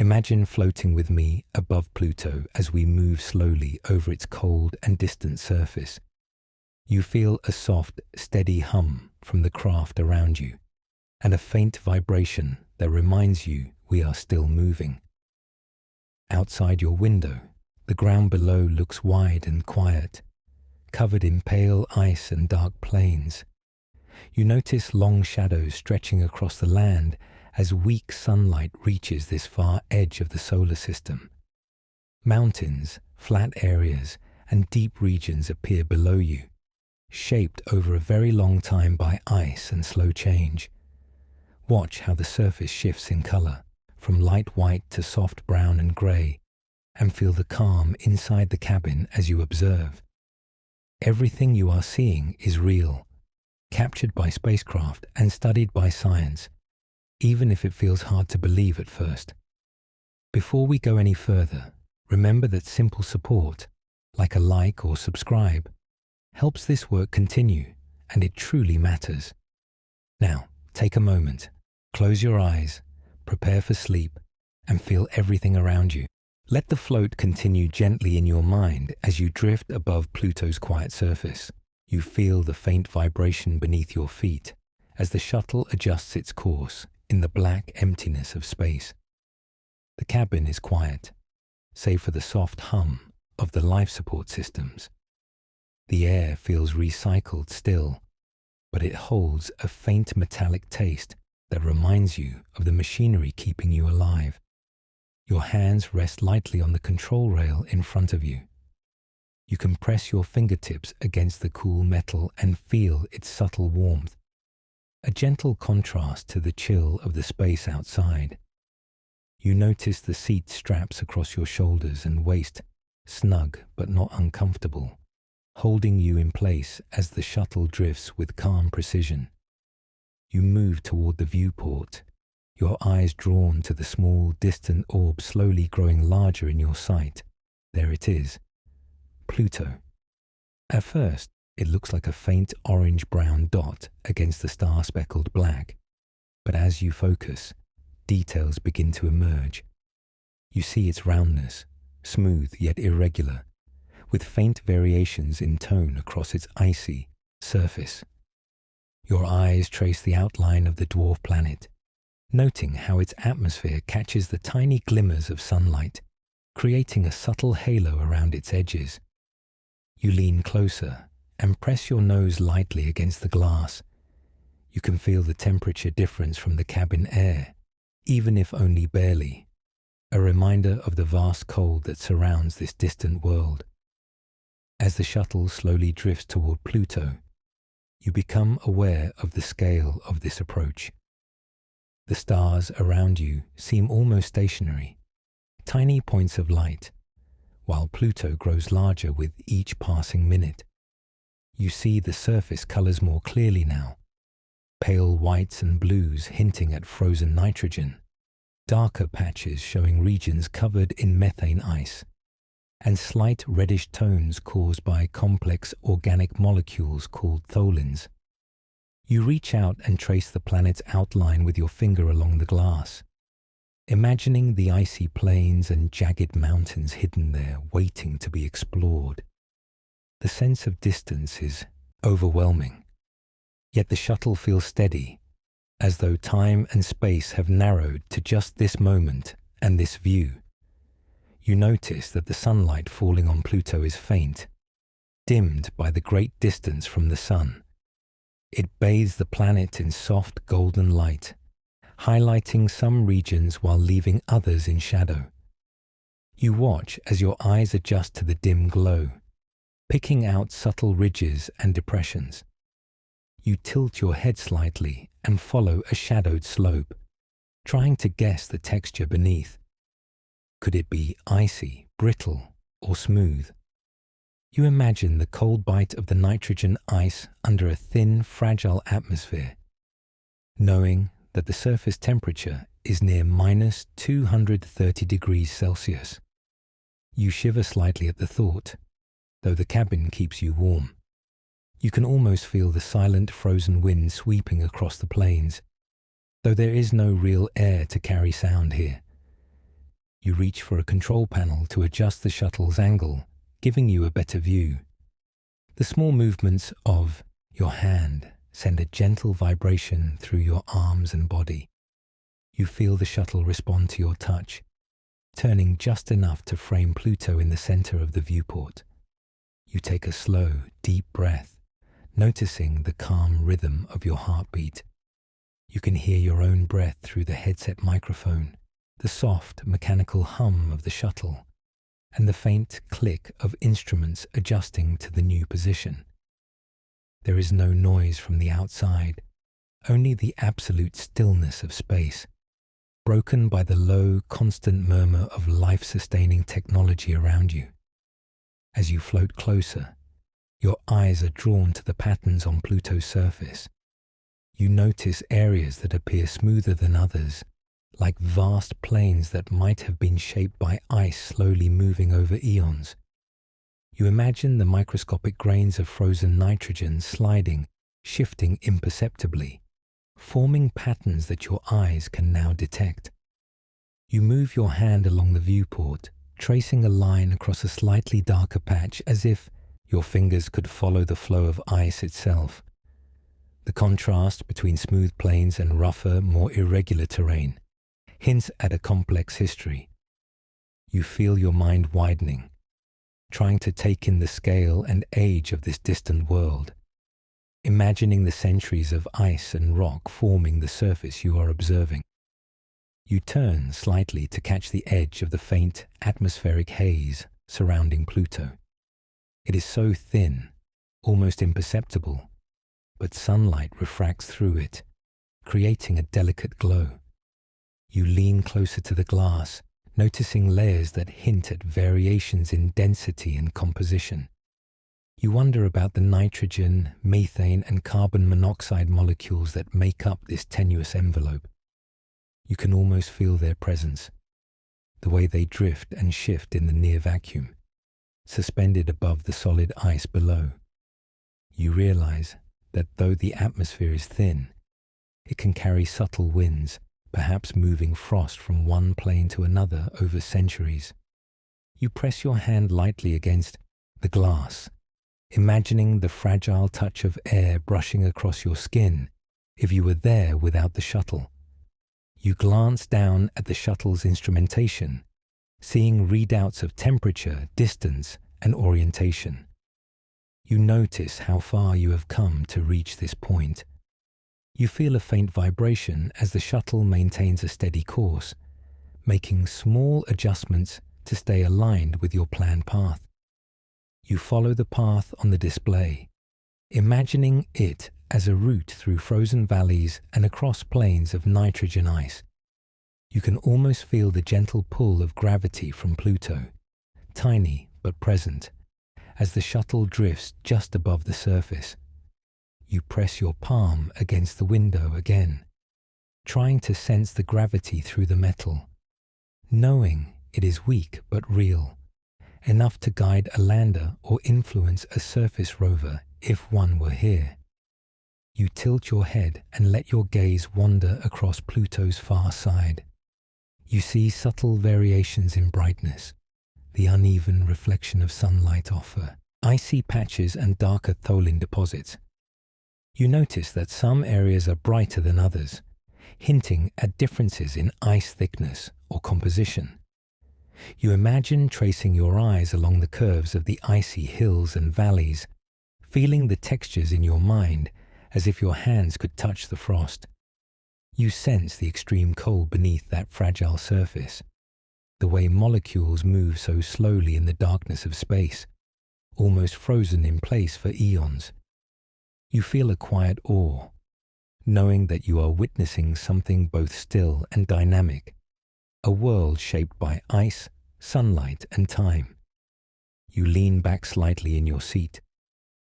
Imagine floating with me above Pluto as we move slowly over its cold and distant surface. You feel a soft, steady hum from the craft around you, and a faint vibration that reminds you we are still moving. Outside your window, the ground below looks wide and quiet, covered in pale ice and dark plains. You notice long shadows stretching across the land as weak sunlight reaches this far edge of the solar system. Mountains, flat areas, and deep regions appear below you, shaped over a very long time by ice and slow change. Watch how the surface shifts in color, from light white to soft brown and gray, and feel the calm inside the cabin as you observe. Everything you are seeing is real, captured by spacecraft and studied by science, even if it feels hard to believe at first. Before we go any further, remember that simple support, like a like or subscribe, helps this work continue, and it truly matters. Now, take a moment, close your eyes, prepare for sleep, and feel everything around you. Let the float continue gently in your mind as you drift above Pluto's quiet surface. You feel the faint vibration beneath your feet as the shuttle adjusts its course in the black emptiness of space. The cabin is quiet, save for the soft hum of the life support systems. The air feels recycled still, but it holds a faint metallic taste that reminds you of the machinery keeping you alive. Your hands rest lightly on the control rail in front of you. You can press your fingertips against the cool metal and feel its subtle warmth, a gentle contrast to the chill of the space outside. You notice the seat straps across your shoulders and waist, snug but not uncomfortable, holding you in place as the shuttle drifts with calm precision. You move toward the viewport, your eyes drawn to the small, distant orb slowly growing larger in your sight. There it is, Pluto. At first, it looks like a faint orange-brown dot against the star-speckled black, but as you focus, details begin to emerge. You see its roundness, smooth yet irregular, with faint variations in tone across its icy surface. Your eyes trace the outline of the dwarf planet, noting how its atmosphere catches the tiny glimmers of sunlight, creating a subtle halo around its edges. You lean closer and press your nose lightly against the glass. You can feel the temperature difference from the cabin air, even if only barely, a reminder of the vast cold that surrounds this distant world. As the shuttle slowly drifts toward Pluto, you become aware of the scale of this approach. The stars around you seem almost stationary, tiny points of light, while Pluto grows larger with each passing minute. You see the surface colors more clearly now, pale whites and blues hinting at frozen nitrogen, darker patches showing regions covered in methane ice, and slight reddish tones caused by complex organic molecules called tholins. You reach out and trace the planet's outline with your finger along the glass, imagining the icy plains and jagged mountains hidden there waiting to be explored. The sense of distance is overwhelming, yet the shuttle feels steady, as though time and space have narrowed to just this moment and this view. You notice that the sunlight falling on Pluto is faint, dimmed by the great distance from the sun. It bathes the planet in soft golden light, highlighting some regions while leaving others in shadow. You watch as your eyes adjust to the dim glow, picking out subtle ridges and depressions. You tilt your head slightly and follow a shadowed slope, trying to guess the texture beneath. Could it be icy, brittle, or smooth? You imagine the cold bite of the nitrogen ice under a thin, fragile atmosphere, knowing that the surface temperature is near minus 230 degrees Celsius. You shiver slightly at the thought, though the cabin keeps you warm. You can almost feel the silent frozen wind sweeping across the plains, though there is no real air to carry sound here. You reach for a control panel to adjust the shuttle's angle, giving you a better view. The small movements of your hand send a gentle vibration through your arms and body. You feel the shuttle respond to your touch, turning just enough to frame Pluto in the center of the viewport. You take a slow, deep breath, noticing the calm rhythm of your heartbeat. You can hear your own breath through the headset microphone, the soft, mechanical hum of the shuttle, and the faint click of instruments adjusting to the new position. There is no noise from the outside, only the absolute stillness of space, broken by the low, constant murmur of life-sustaining technology around you. As you float closer, your eyes are drawn to the patterns on Pluto's surface. You notice areas that appear smoother than others, like vast plains that might have been shaped by ice slowly moving over eons. You imagine the microscopic grains of frozen nitrogen sliding, shifting imperceptibly, forming patterns that your eyes can now detect. You move your hand along the viewport, tracing a line across a slightly darker patch as if your fingers could follow the flow of ice itself. The contrast between smooth plains and rougher, more irregular terrain hints at a complex history. You feel your mind widening, trying to take in the scale and age of this distant world, imagining the centuries of ice and rock forming the surface you are observing. You turn slightly to catch the edge of the faint atmospheric haze surrounding Pluto. It is so thin, almost imperceptible, but sunlight refracts through it, creating a delicate glow. You lean closer to the glass, noticing layers that hint at variations in density and composition. You wonder about the nitrogen, methane, and carbon monoxide molecules that make up this tenuous envelope. You can almost feel their presence, the way they drift and shift in the near vacuum, suspended above the solid ice below. You realize that though the atmosphere is thin, it can carry subtle winds, perhaps moving frost from one plane to another over centuries. You press your hand lightly against the glass, imagining the fragile touch of air brushing across your skin if you were there without the shuttle. You glance down at the shuttle's instrumentation, seeing readouts of temperature, distance, and orientation. You notice how far you have come to reach this point. You feel a faint vibration as the shuttle maintains a steady course, making small adjustments to stay aligned with your planned path. You follow the path on the display, imagining it as a route through frozen valleys and across plains of nitrogen ice. You can almost feel the gentle pull of gravity from Pluto, tiny but present, as the shuttle drifts just above the surface. You press your palm against the window again, trying to sense the gravity through the metal, knowing it is weak but real, enough to guide a lander or influence a surface rover if one were here. You tilt your head and let your gaze wander across Pluto's far side. You see subtle variations in brightness, the uneven reflection of sunlight offer, icy patches and darker tholin deposits. You notice that some areas are brighter than others, hinting at differences in ice thickness or composition. You imagine tracing your eyes along the curves of the icy hills and valleys, feeling the textures in your mind as if your hands could touch the frost. You sense the extreme cold beneath that fragile surface, the way molecules move so slowly in the darkness of space, almost frozen in place for eons. You feel a quiet awe, knowing that you are witnessing something both still and dynamic, a world shaped by ice, sunlight, and time. You lean back slightly in your seat,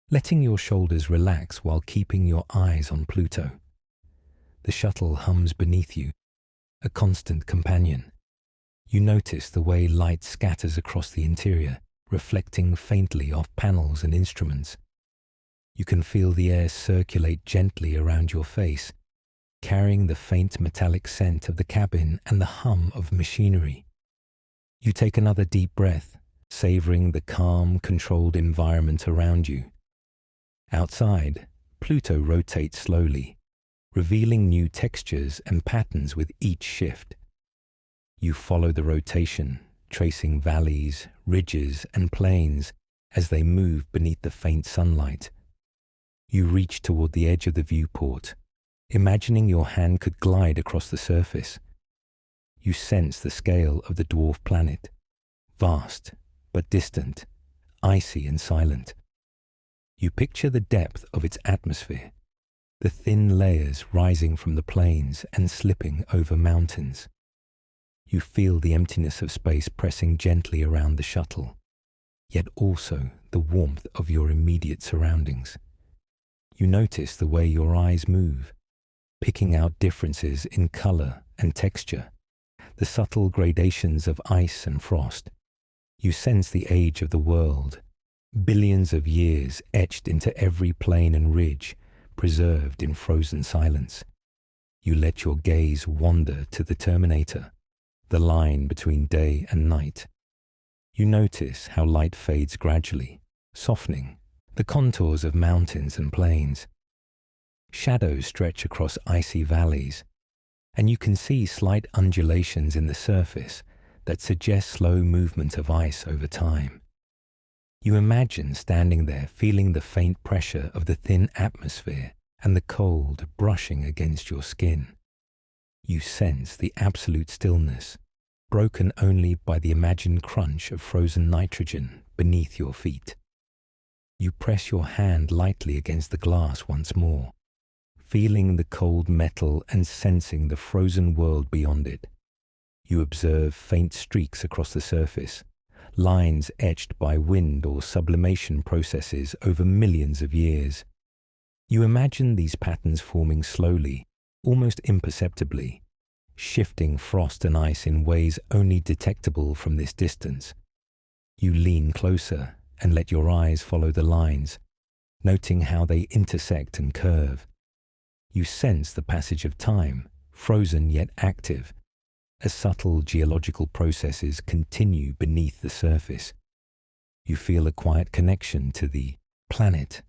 letting your shoulders relax while keeping your eyes on Pluto. The shuttle hums beneath you, a constant companion. You notice the way light scatters across the interior, reflecting faintly off panels and instruments. You can feel the air circulate gently around your face, carrying the faint metallic scent of the cabin and the hum of machinery. You take another deep breath, savoring the calm, controlled environment around you. Outside, Pluto rotates slowly, revealing new textures and patterns with each shift. You follow the rotation, tracing valleys, ridges, and plains as they move beneath the faint sunlight. You reach toward the edge of the viewport, imagining your hand could glide across the surface. You sense the scale of the dwarf planet, vast but distant, icy and silent. You picture the depth of its atmosphere, the thin layers rising from the plains and slipping over mountains. You feel the emptiness of space pressing gently around the shuttle, yet also the warmth of your immediate surroundings. You notice the way your eyes move, picking out differences in color and texture, the subtle gradations of ice and frost. You sense the age of the world, billions of years etched into every plain and ridge, preserved in frozen silence. You let your gaze wander to the terminator, the line between day and night. You notice how light fades gradually, softening the contours of mountains and plains. Shadows stretch across icy valleys, and you can see slight undulations in the surface that suggest slow movement of ice over time. You imagine standing there feeling the faint pressure of the thin atmosphere and the cold brushing against your skin. You sense the absolute stillness, broken only by the imagined crunch of frozen nitrogen beneath your feet. You press your hand lightly against the glass once more, feeling the cold metal and sensing the frozen world beyond it. You observe faint streaks across the surface, lines etched by wind or sublimation processes over millions of years. You imagine these patterns forming slowly, almost imperceptibly, shifting frost and ice in ways only detectable from this distance. You lean closer and let your eyes follow the lines, noting how they intersect and curve. You sense the passage of time, frozen yet active, as subtle geological processes continue beneath the surface. You feel a quiet connection to the planet,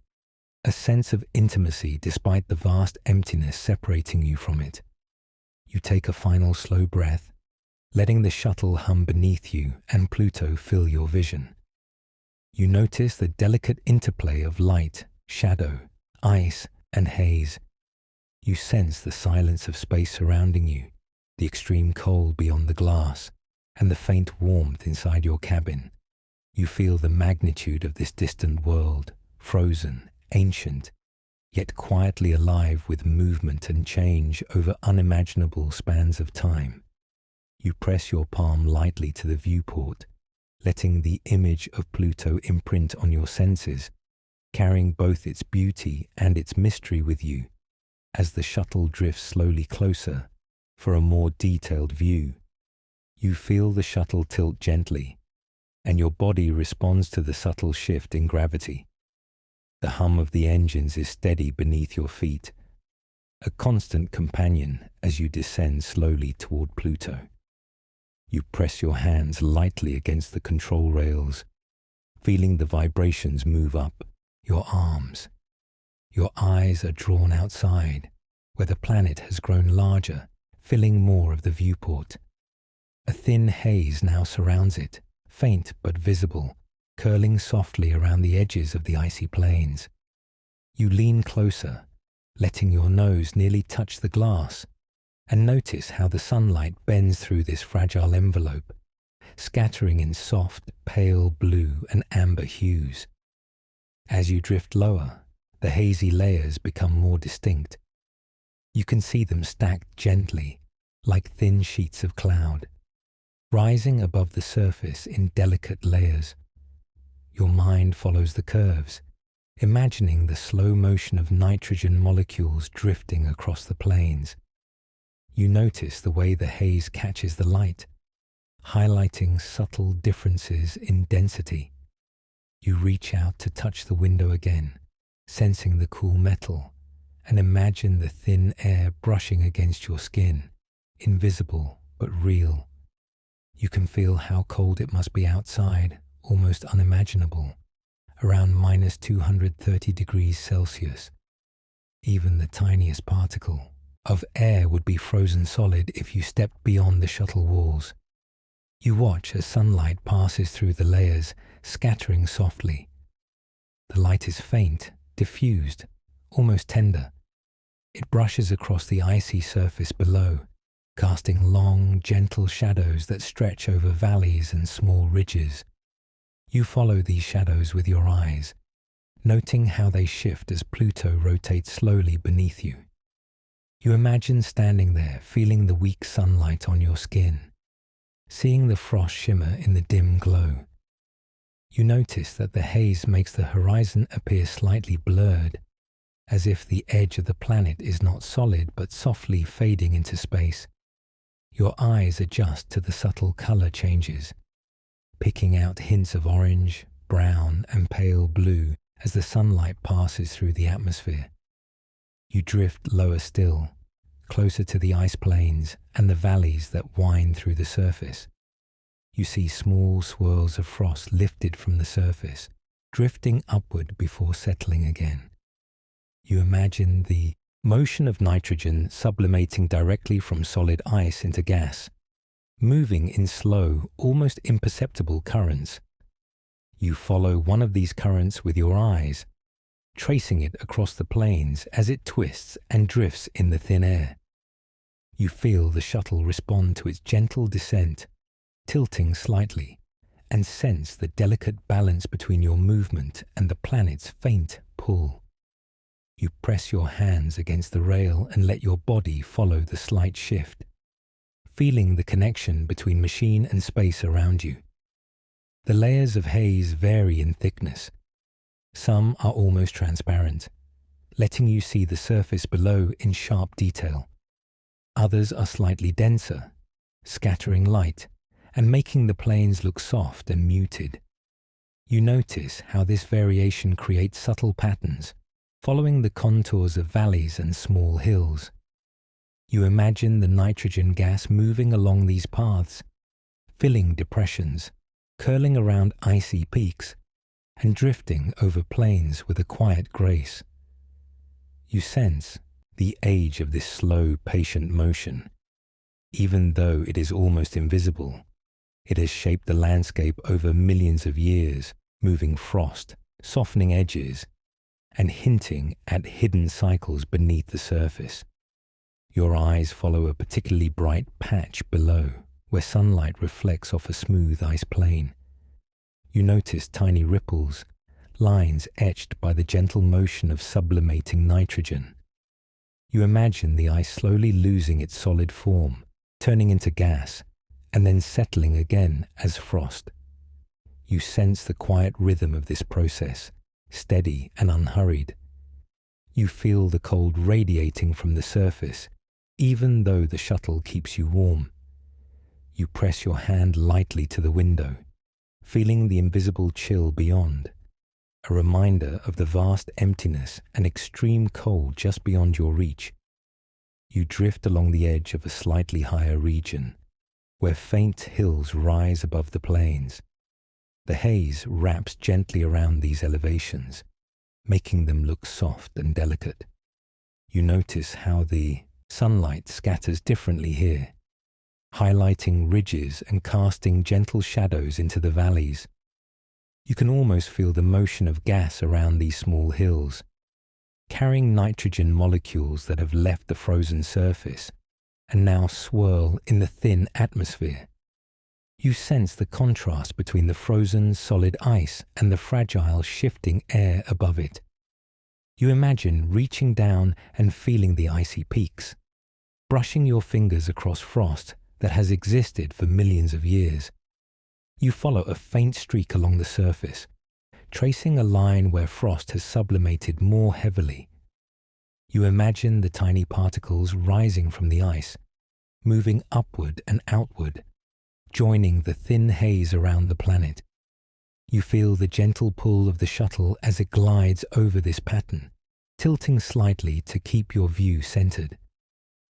a sense of intimacy despite the vast emptiness separating you from it. You take a final slow breath, letting the shuttle hum beneath you and Pluto fill your vision. You notice the delicate interplay of light, shadow, ice, and haze. You sense the silence of space surrounding you, the extreme cold beyond the glass, and the faint warmth inside your cabin. You feel the magnitude of this distant world, frozen, ancient, yet quietly alive with movement and change over unimaginable spans of time. You press your palm lightly to the viewport, letting the image of Pluto imprint on your senses, carrying both its beauty and its mystery with you. As the shuttle drifts slowly closer for a more detailed view, you feel the shuttle tilt gently, and your body responds to the subtle shift in gravity. The hum of the engines is steady beneath your feet, a constant companion as you descend slowly toward Pluto. You press your hands lightly against the control rails, feeling the vibrations move up your arms. Your eyes are drawn outside, where the planet has grown larger, filling more of the viewport. A thin haze now surrounds it, faint but visible, curling softly around the edges of the icy plains. You lean closer, letting your nose nearly touch the glass, and notice how the sunlight bends through this fragile envelope, scattering in soft, pale blue and amber hues. As you drift lower, the hazy layers become more distinct. You can see them stacked gently, like thin sheets of cloud, rising above the surface in delicate layers. Your mind follows the curves, imagining the slow motion of nitrogen molecules drifting across the plains. You notice the way the haze catches the light, highlighting subtle differences in density. You reach out to touch the window again, sensing the cool metal, and imagine the thin air brushing against your skin, invisible but real. You can feel how cold it must be outside, almost unimaginable, around minus 230 degrees Celsius. Even the tiniest particle of air would be frozen solid if you stepped beyond the shuttle walls. You watch as sunlight passes through the layers, scattering softly. The light is faint, diffused, almost tender. It brushes across the icy surface below, casting long, gentle shadows that stretch over valleys and small ridges. You follow these shadows with your eyes, noting how they shift as Pluto rotates slowly beneath you. You imagine standing there, feeling the weak sunlight on your skin, seeing the frost shimmer in the dim glow. You notice that the haze makes the horizon appear slightly blurred, as if the edge of the planet is not solid but softly fading into space. Your eyes adjust to the subtle color changes, picking out hints of orange, brown, and pale blue as the sunlight passes through the atmosphere. You drift lower still, closer to the ice plains and the valleys that wind through the surface. You see small swirls of frost lifted from the surface, drifting upward before settling again. You imagine the motion of nitrogen sublimating directly from solid ice into gas, moving in slow, almost imperceptible currents. You follow one of these currents with your eyes, tracing it across the plains as it twists and drifts in the thin air. You feel the shuttle respond to its gentle descent, tilting slightly, and sense the delicate balance between your movement and the planet's faint pull. You press your hands against the rail and let your body follow the slight shift, feeling the connection between machine and space around you. The layers of haze vary in thickness. Some are almost transparent, letting you see the surface below in sharp detail. Others are slightly denser, scattering light and making the plains look soft and muted. You notice how this variation creates subtle patterns, following the contours of valleys and small hills. You imagine the nitrogen gas moving along these paths, filling depressions, curling around icy peaks, and drifting over plains with a quiet grace. You sense the age of this slow, patient motion. Even though it is almost invisible, it has shaped the landscape over millions of years, moving frost, softening edges, and hinting at hidden cycles beneath the surface. Your eyes follow a particularly bright patch below, where sunlight reflects off a smooth ice plain. You notice tiny ripples, lines etched by the gentle motion of sublimating nitrogen. You imagine the ice slowly losing its solid form, turning into gas, and then settling again as frost. You sense the quiet rhythm of this process, steady and unhurried. You feel the cold radiating from the surface, even though the shuttle keeps you warm. You press your hand lightly to the window, feeling the invisible chill beyond, a reminder of the vast emptiness and extreme cold just beyond your reach. You drift along the edge of a slightly higher region, where faint hills rise above the plains. The haze wraps gently around these elevations, making them look soft and delicate. You notice how the sunlight scatters differently here, highlighting ridges and casting gentle shadows into the valleys. You can almost feel the motion of gas around these small hills, carrying nitrogen molecules that have left the frozen surface and now swirl in the thin atmosphere. You sense the contrast between the frozen solid ice and the fragile shifting air above it. You imagine reaching down and feeling the icy peaks, brushing your fingers across frost that has existed for millions of years. You follow a faint streak along the surface, tracing a line where frost has sublimated more heavily. You imagine the tiny particles rising from the ice, moving upward and outward, joining the thin haze around the planet. You feel the gentle pull of the shuttle as it glides over this pattern, tilting slightly to keep your view centered.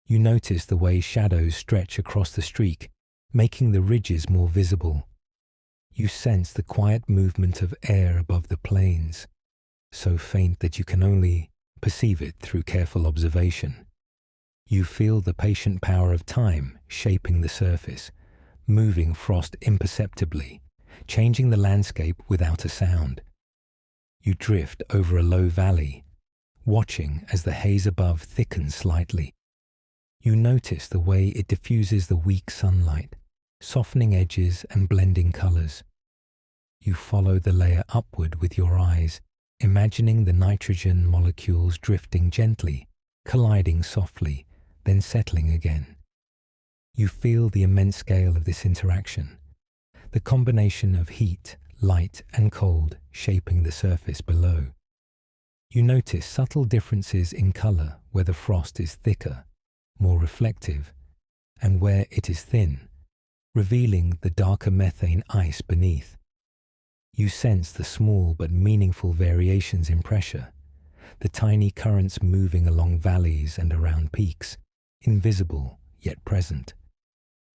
You notice the way shadows stretch across the streak, making the ridges more visible. You sense the quiet movement of air above the plains, so faint that you can only perceive it through careful observation. You feel the patient power of time shaping the surface, moving frost imperceptibly, changing the landscape without a sound. You drift over a low valley, watching as the haze above thickens slightly. You notice the way it diffuses the weak sunlight, softening edges and blending colors. You follow the layer upward with your eyes, imagining the nitrogen molecules drifting gently, colliding softly, then settling again. You feel the immense scale of this interaction, the combination of heat, light, and cold shaping the surface below. You notice subtle differences in color where the frost is thicker, more reflective, and where it is thin, revealing the darker methane ice beneath. You sense the small but meaningful variations in pressure, the tiny currents moving along valleys and around peaks, invisible yet present.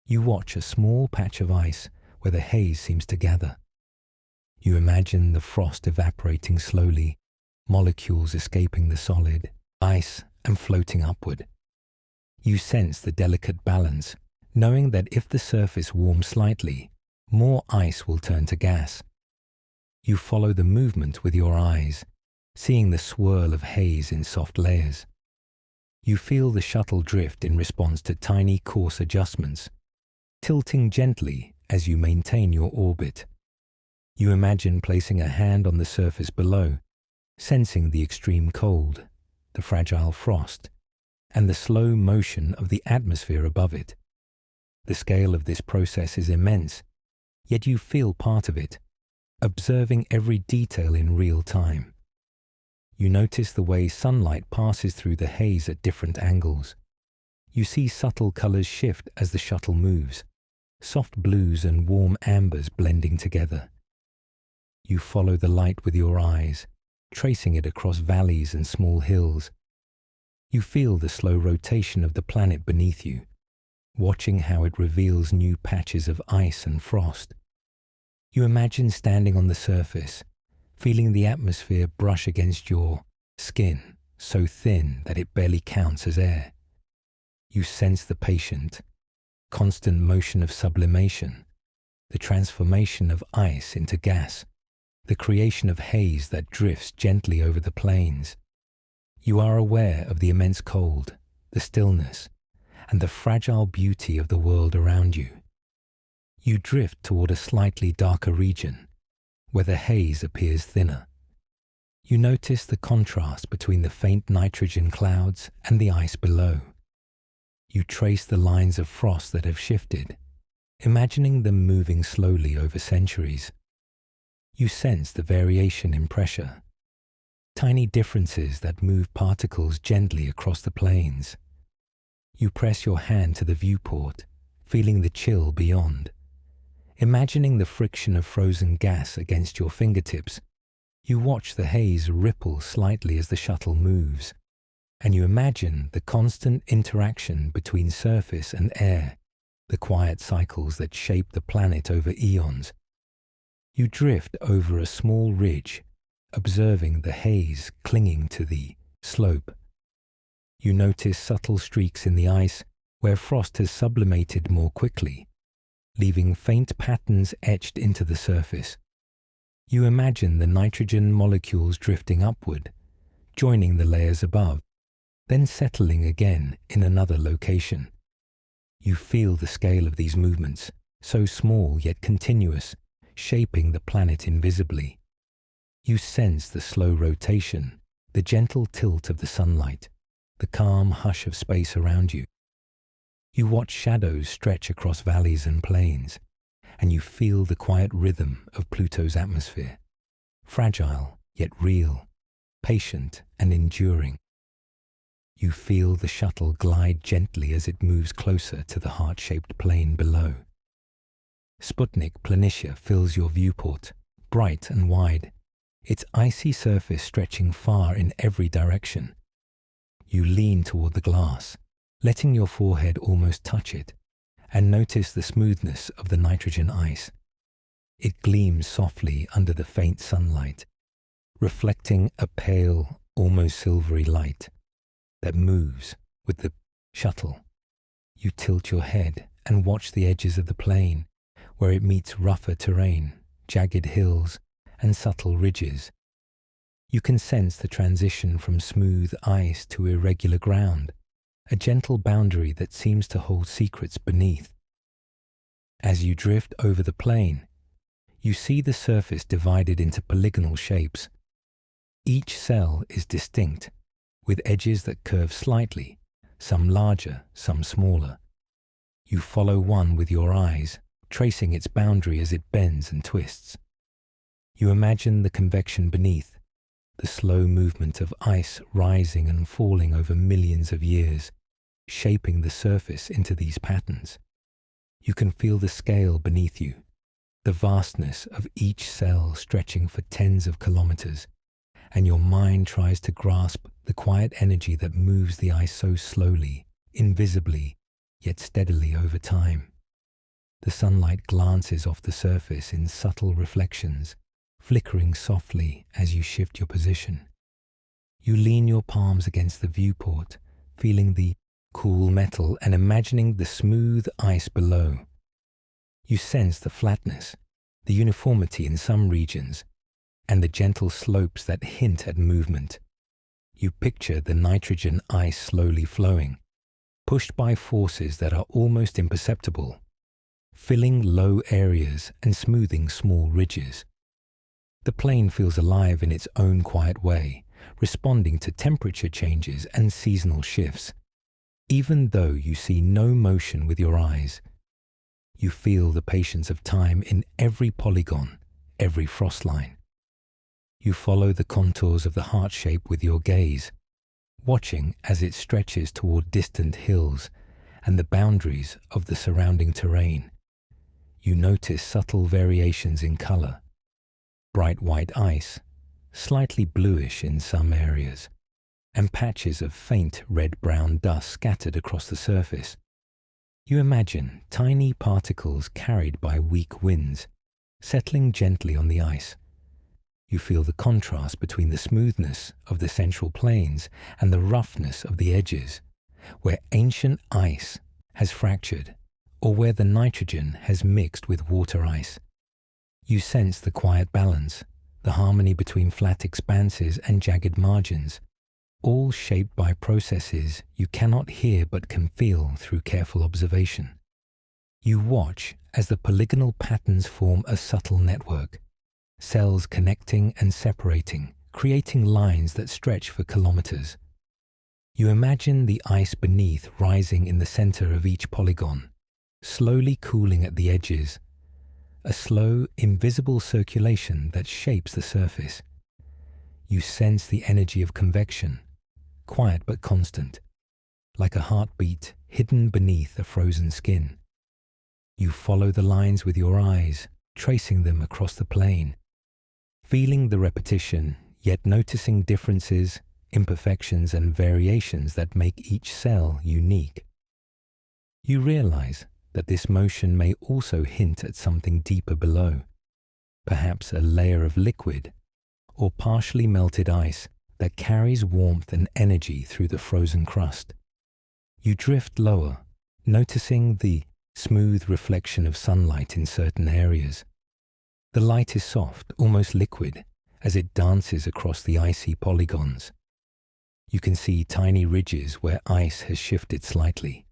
You watch a small patch of ice where the haze seems to gather. You imagine the frost evaporating slowly, molecules escaping the solid ice and floating upward. You sense the delicate balance, knowing that if the surface warms slightly, more ice will turn to gas. You follow the movement with your eyes, seeing the swirl of haze in soft layers. You feel the shuttle drift in response to tiny course adjustments, tilting gently as you maintain your orbit. You imagine placing a hand on the surface below, sensing the extreme cold, the fragile frost, and the slow motion of the atmosphere above it. The scale of this process is immense, yet you feel part of it, observing every detail in real time. You notice the way sunlight passes through the haze at different angles. You see subtle colors shift as the shuttle moves, soft blues and warm ambers blending together. You follow the light with your eyes, tracing it across valleys and small hills. You feel the slow rotation of the planet beneath you, watching how it reveals new patches of ice and frost. You imagine standing on the surface, feeling the atmosphere brush against your skin, so thin that it barely counts as air. You sense the patient, constant motion of sublimation, the transformation of ice into gas, the creation of haze that drifts gently over the plains. You are aware of the immense cold, the stillness, and the fragile beauty of the world around you. You drift toward a slightly darker region, where the haze appears thinner. You notice the contrast between the faint nitrogen clouds and the ice below. You trace the lines of frost that have shifted, imagining them moving slowly over centuries. You sense the variation in pressure, tiny differences that move particles gently across the plains. You press your hand to the viewport, feeling the chill beyond. Imagining the friction of frozen gas against your fingertips, you watch the haze ripple slightly as the shuttle moves, and you imagine the constant interaction between surface and air, the quiet cycles that shape the planet over eons. You drift over a small ridge, observing the haze clinging to the slope. You notice subtle streaks in the ice where frost has sublimated more quickly, leaving faint patterns etched into the surface. You imagine the nitrogen molecules drifting upward, joining the layers above, then settling again in another location. You feel the scale of these movements, so small yet continuous, shaping the planet invisibly. You sense the slow rotation, the gentle tilt of the sunlight, the calm hush of space around you. You watch shadows stretch across valleys and plains, and you feel the quiet rhythm of Pluto's atmosphere, fragile yet real, patient and enduring. You feel the shuttle glide gently as it moves closer to the heart-shaped plain below. Sputnik Planitia fills your viewport, bright and wide, its icy surface stretching far in every direction. You lean toward the glass, letting your forehead almost touch it, and notice the smoothness of the nitrogen ice. It gleams softly under the faint sunlight, reflecting a pale, almost silvery light that moves with the shuttle. You tilt your head and watch the edges of the plain, where it meets rougher terrain, jagged hills, and subtle ridges. You can sense the transition from smooth ice to irregular ground, a gentle boundary that seems to hold secrets beneath. As you drift over the plain, you see the surface divided into polygonal shapes. Each cell is distinct, with edges that curve slightly, some larger, some smaller. You follow one with your eyes, tracing its boundary as it bends and twists. You imagine the convection beneath, the slow movement of ice rising and falling over millions of years, shaping the surface into these patterns. You can feel the scale beneath you, the vastness of each cell stretching for tens of kilometers, and your mind tries to grasp the quiet energy that moves the ice so slowly, invisibly, yet steadily over time. The sunlight glances off the surface in subtle reflections, flickering softly as you shift your position. You lean your palms against the viewport, feeling the cool metal and imagining the smooth ice below. You sense the flatness, the uniformity in some regions, and the gentle slopes that hint at movement. You picture the nitrogen ice slowly flowing, pushed by forces that are almost imperceptible, filling low areas and smoothing small ridges. The plain feels alive in its own quiet way, responding to temperature changes and seasonal shifts. Even though you see no motion with your eyes, you feel the patience of time in every polygon, every frost line. You follow the contours of the heart shape with your gaze, watching as it stretches toward distant hills and the boundaries of the surrounding terrain. You notice subtle variations in color, bright white ice, slightly bluish in some areas, and patches of faint red-brown dust scattered across the surface. You imagine tiny particles carried by weak winds, settling gently on the ice. You feel the contrast between the smoothness of the central plains and the roughness of the edges, where ancient ice has fractured or where the nitrogen has mixed with water ice. You sense the quiet balance, the harmony between flat expanses and jagged margins, all shaped by processes you cannot hear but can feel through careful observation. You watch as the polygonal patterns form a subtle network, cells connecting and separating, creating lines that stretch for kilometers. You imagine the ice beneath rising in the center of each polygon, slowly cooling at the edges, a slow, invisible circulation that shapes the surface. You sense the energy of convection, quiet but constant, like a heartbeat hidden beneath a frozen skin. You follow the lines with your eyes, tracing them across the plain, feeling the repetition, yet noticing differences, imperfections, and variations that make each cell unique. You realize that this motion may also hint at something deeper below, perhaps a layer of liquid or partially melted ice that carries warmth and energy through the frozen crust. You drift lower, noticing the smooth reflection of sunlight in certain areas. The light is soft, almost liquid, as it dances across the icy polygons. You can see tiny ridges where ice has shifted slightly,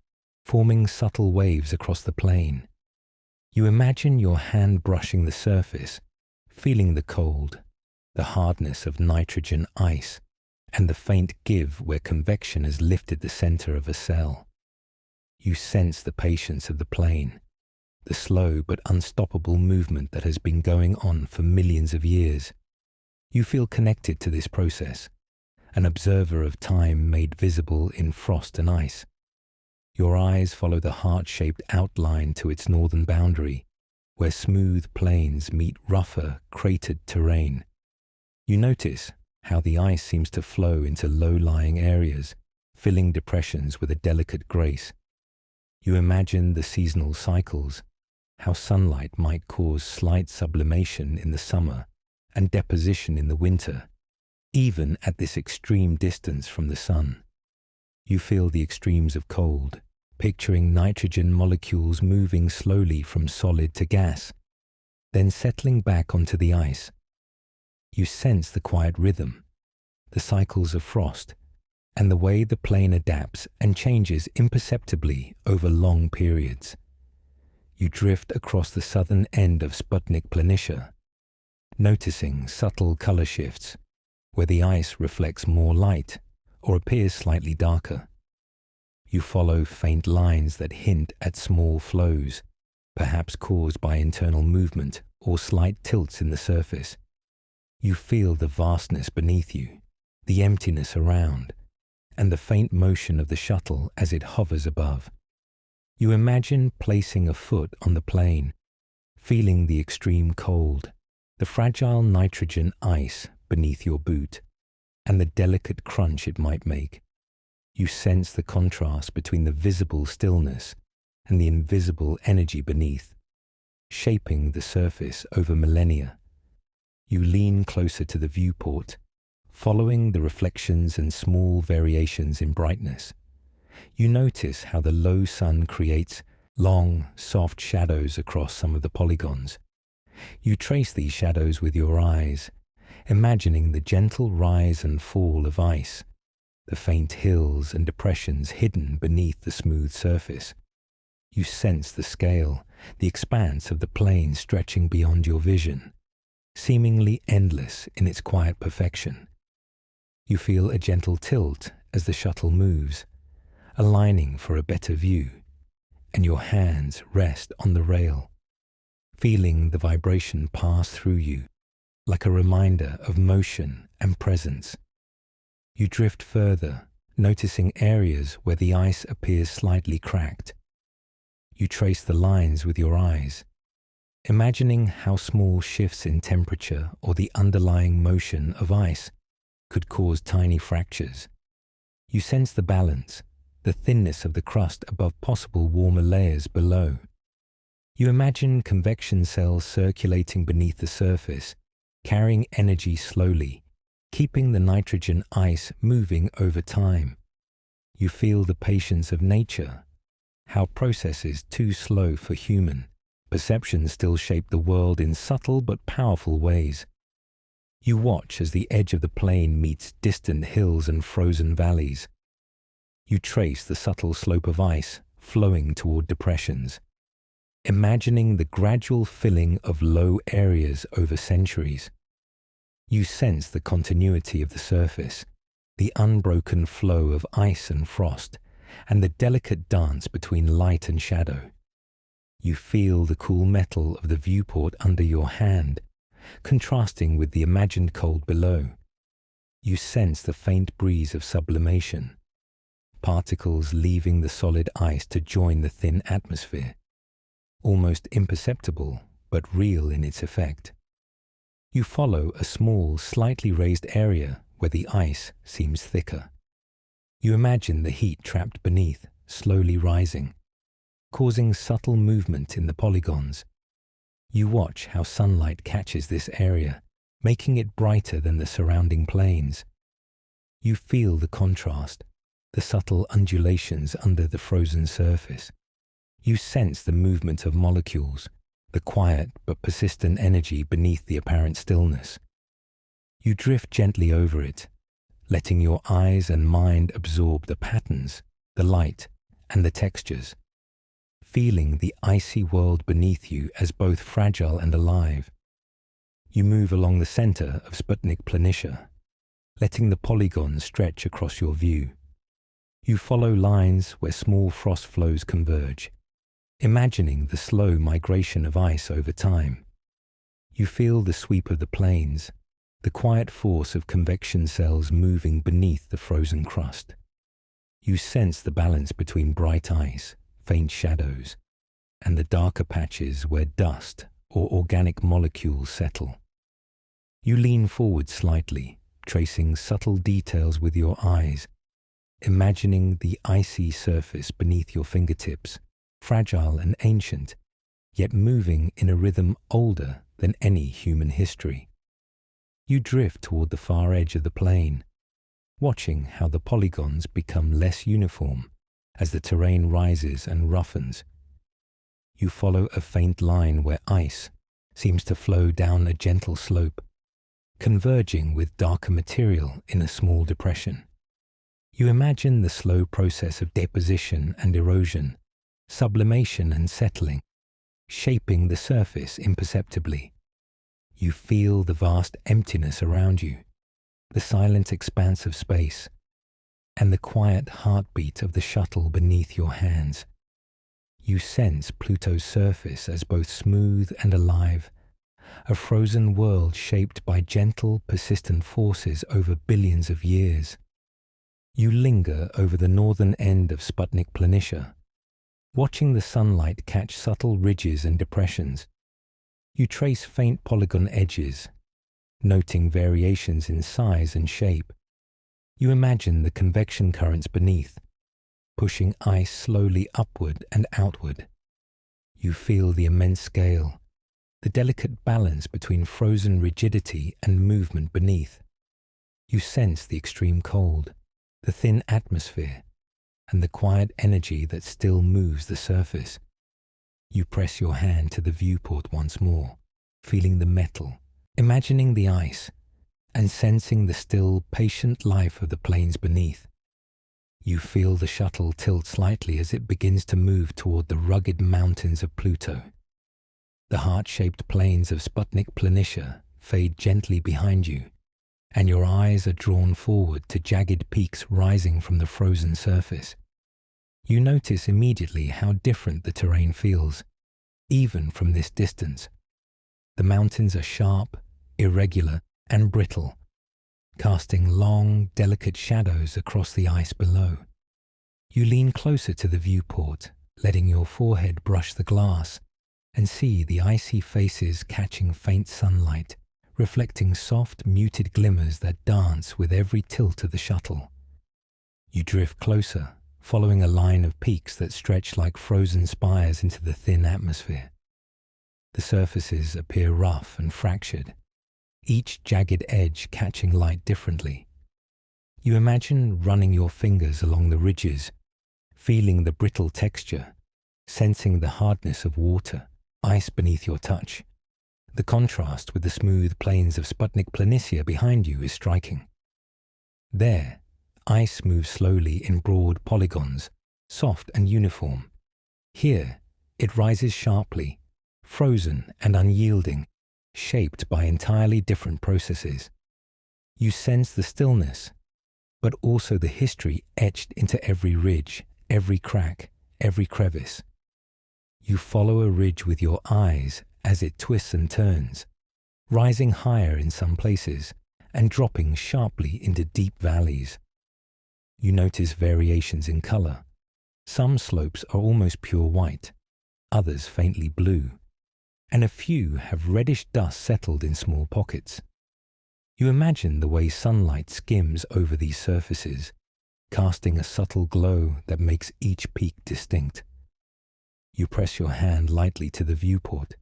forming subtle waves across the plain. You imagine your hand brushing the surface, feeling the cold, the hardness of nitrogen ice, and the faint give where convection has lifted the center of a cell. You sense the patience of the plain, the slow but unstoppable movement that has been going on for millions of years. You feel connected to this process, an observer of time made visible in frost and ice. Your eyes follow the heart-shaped outline to its northern boundary, where smooth plains meet rougher, cratered terrain. You notice how the ice seems to flow into low-lying areas, filling depressions with a delicate grace. You imagine the seasonal cycles, how sunlight might cause slight sublimation in the summer and deposition in the winter, even at this extreme distance from the sun. You feel the extremes of cold, picturing nitrogen molecules moving slowly from solid to gas, then settling back onto the ice. You sense the quiet rhythm, the cycles of frost, and the way the plane adapts and changes imperceptibly over long periods. You drift across the southern end of Sputnik Planitia, noticing subtle color shifts, where the ice reflects more light or appears slightly darker. You follow faint lines that hint at small flows, perhaps caused by internal movement or slight tilts in the surface. You feel the vastness beneath you, the emptiness around, and the faint motion of the shuttle as it hovers above. You imagine placing a foot on the plane, feeling the extreme cold, the fragile nitrogen ice beneath your boot, and the delicate crunch it might make. You sense the contrast between the visible stillness and the invisible energy beneath, shaping the surface over millennia. You lean closer to the viewport, following the reflections and small variations in brightness. You notice how the low sun creates long, soft shadows across some of the polygons. You trace these shadows with your eyes, imagining the gentle rise and fall of ice, the faint hills and depressions hidden beneath the smooth surface. You sense the scale, the expanse of the plane stretching beyond your vision, seemingly endless in its quiet perfection. You feel a gentle tilt as the shuttle moves, aligning for a better view, and your hands rest on the rail, feeling the vibration pass through you, like a reminder of motion and presence. You drift further, noticing areas where the ice appears slightly cracked. You trace the lines with your eyes, imagining how small shifts in temperature or the underlying motion of ice could cause tiny fractures. You sense the balance, the thinness of the crust above possible warmer layers below. You imagine convection cells circulating beneath the surface, carrying energy slowly, keeping the nitrogen ice moving over time. You feel the patience of nature, how processes too slow for human perceptions still shape the world in subtle but powerful ways. You watch as the edge of the plane meets distant hills and frozen valleys. You trace the subtle slope of ice flowing toward depressions, imagining the gradual filling of low areas over centuries. You sense the continuity of the surface, the unbroken flow of ice and frost, and the delicate dance between light and shadow. You feel the cool metal of the viewport under your hand, contrasting with the imagined cold below. You sense the faint breeze of sublimation, particles leaving the solid ice to join the thin atmosphere, almost imperceptible but real in its effect. You follow a small, slightly raised area where the ice seems thicker. You imagine the heat trapped beneath, slowly rising, causing subtle movement in the polygons. You watch how sunlight catches this area, making it brighter than the surrounding plains. You feel the contrast, the subtle undulations under the frozen surface. You sense the movement of molecules, the quiet but persistent energy beneath the apparent stillness. You drift gently over it, letting your eyes and mind absorb the patterns, the light, and the textures, feeling the icy world beneath you as both fragile and alive. You move along the center of Sputnik Planitia, letting the polygons stretch across your view. You follow lines where small frost flows converge, imagining the slow migration of ice over time. You feel the sweep of the plains, the quiet force of convection cells moving beneath the frozen crust. You sense the balance between bright ice, faint shadows, and the darker patches where dust or organic molecules settle. You lean forward slightly, tracing subtle details with your eyes, imagining the icy surface beneath your fingertips, fragile and ancient, yet moving in a rhythm older than any human history. You drift toward the far edge of the plain, watching how the polygons become less uniform as the terrain rises and roughens. You follow a faint line where ice seems to flow down a gentle slope, converging with darker material in a small depression. You imagine the slow process of deposition and erosion, sublimation and settling, shaping the surface imperceptibly. You feel the vast emptiness around you, the silent expanse of space, and the quiet heartbeat of the shuttle beneath your hands. You sense Pluto's surface as both smooth and alive, a frozen world shaped by gentle, persistent forces over billions of years. You linger over the northern end of Sputnik Planitia, watching the sunlight catch subtle ridges and depressions. You trace faint polygon edges, noting variations in size and shape. You imagine the convection currents beneath, pushing ice slowly upward and outward. You feel the immense scale, the delicate balance between frozen rigidity and movement beneath. You sense the extreme cold, the thin atmosphere, and the quiet energy that still moves the surface. You press your hand to the viewport once more, feeling the metal, imagining the ice, and sensing the still, patient life of the plains beneath. You feel the shuttle tilt slightly as it begins to move toward the rugged mountains of Pluto. The heart-shaped plains of Sputnik Planitia fade gently behind you, and your eyes are drawn forward to jagged peaks rising from the frozen surface. You notice immediately how different the terrain feels, even from this distance. The mountains are sharp, irregular, and brittle, casting long, delicate shadows across the ice below. You lean closer to the viewport, letting your forehead brush the glass, and see the icy faces catching faint sunlight, reflecting soft, muted glimmers that dance with every tilt of the shuttle. You drift closer, following a line of peaks that stretch like frozen spires into the thin atmosphere. The surfaces appear rough and fractured, each jagged edge catching light differently. You imagine running your fingers along the ridges, feeling the brittle texture, sensing the hardness of water, ice beneath your touch. The contrast with the smooth plains of Sputnik Planitia behind you is striking. There, ice moves slowly in broad polygons, soft and uniform. Here, it rises sharply, frozen and unyielding, shaped by entirely different processes. You sense the stillness, but also the history etched into every ridge, every crack, every crevice. You follow a ridge with your eyes as it twists and turns, rising higher in some places and dropping sharply into deep valleys. You notice variations in color. Some slopes are almost pure white, others faintly blue, and a few have reddish dust settled in small pockets. You imagine the way sunlight skims over these surfaces, casting a subtle glow that makes each peak distinct. You press your hand lightly to the viewport,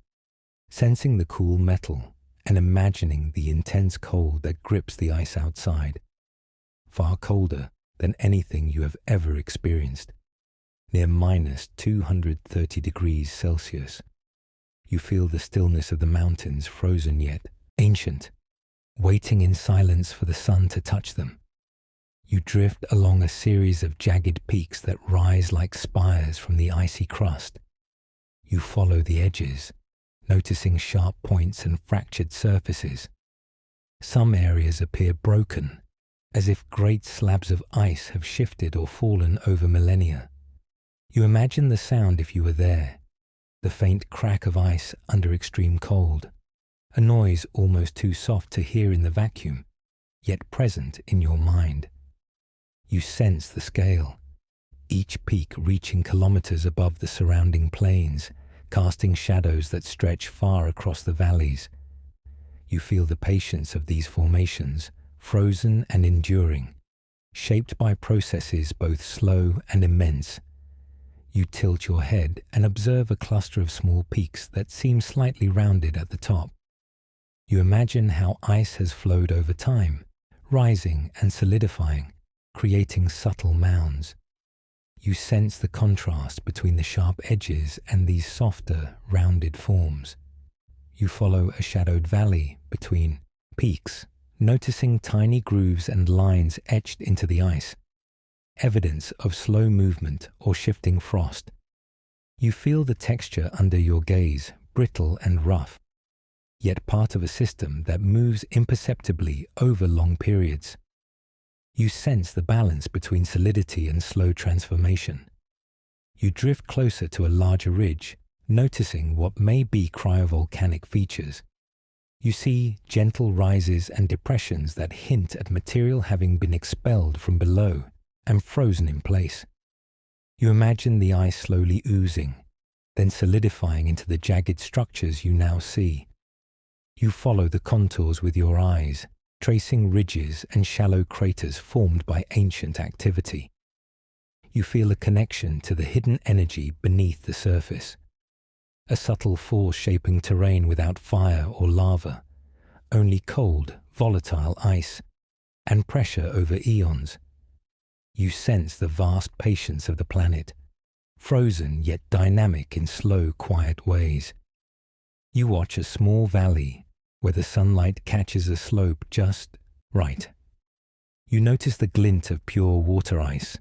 sensing the cool metal and imagining the intense cold that grips the ice outside, far colder than anything you have ever experienced, near minus 230 degrees Celsius. You feel the stillness of the mountains, frozen yet ancient, waiting in silence for the sun to touch them. You drift along a series of jagged peaks that rise like spires from the icy crust. You follow the edges, noticing sharp points and fractured surfaces. Some areas appear broken, as if great slabs of ice have shifted or fallen over millennia. You imagine the sound if you were there, the faint crack of ice under extreme cold, a noise almost too soft to hear in the vacuum, yet present in your mind. You sense the scale, each peak reaching kilometers above the surrounding plains, casting shadows that stretch far across the valleys. You feel the patience of these formations, frozen and enduring, shaped by processes both slow and immense. You tilt your head and observe a cluster of small peaks that seem slightly rounded at the top. You imagine how ice has flowed over time, rising and solidifying, creating subtle mounds. You sense the contrast between the sharp edges and these softer, rounded forms. You follow a shadowed valley between peaks, noticing tiny grooves and lines etched into the ice, evidence of slow movement or shifting frost. You feel the texture under your gaze, brittle and rough, yet part of a system that moves imperceptibly over long periods. You sense the balance between solidity and slow transformation. You drift closer to a larger ridge, noticing what may be cryovolcanic features. You see gentle rises and depressions that hint at material having been expelled from below and frozen in place. You imagine the ice slowly oozing, then solidifying into the jagged structures you now see. You follow the contours with your eyes, tracing ridges and shallow craters formed by ancient activity. You feel a connection to the hidden energy beneath the surface, a subtle force shaping terrain without fire or lava, only cold, volatile ice, and pressure over eons. You sense the vast patience of the planet, frozen yet dynamic in slow, quiet ways. You watch a small valley where the sunlight catches a slope just right. You notice the glint of pure water ice,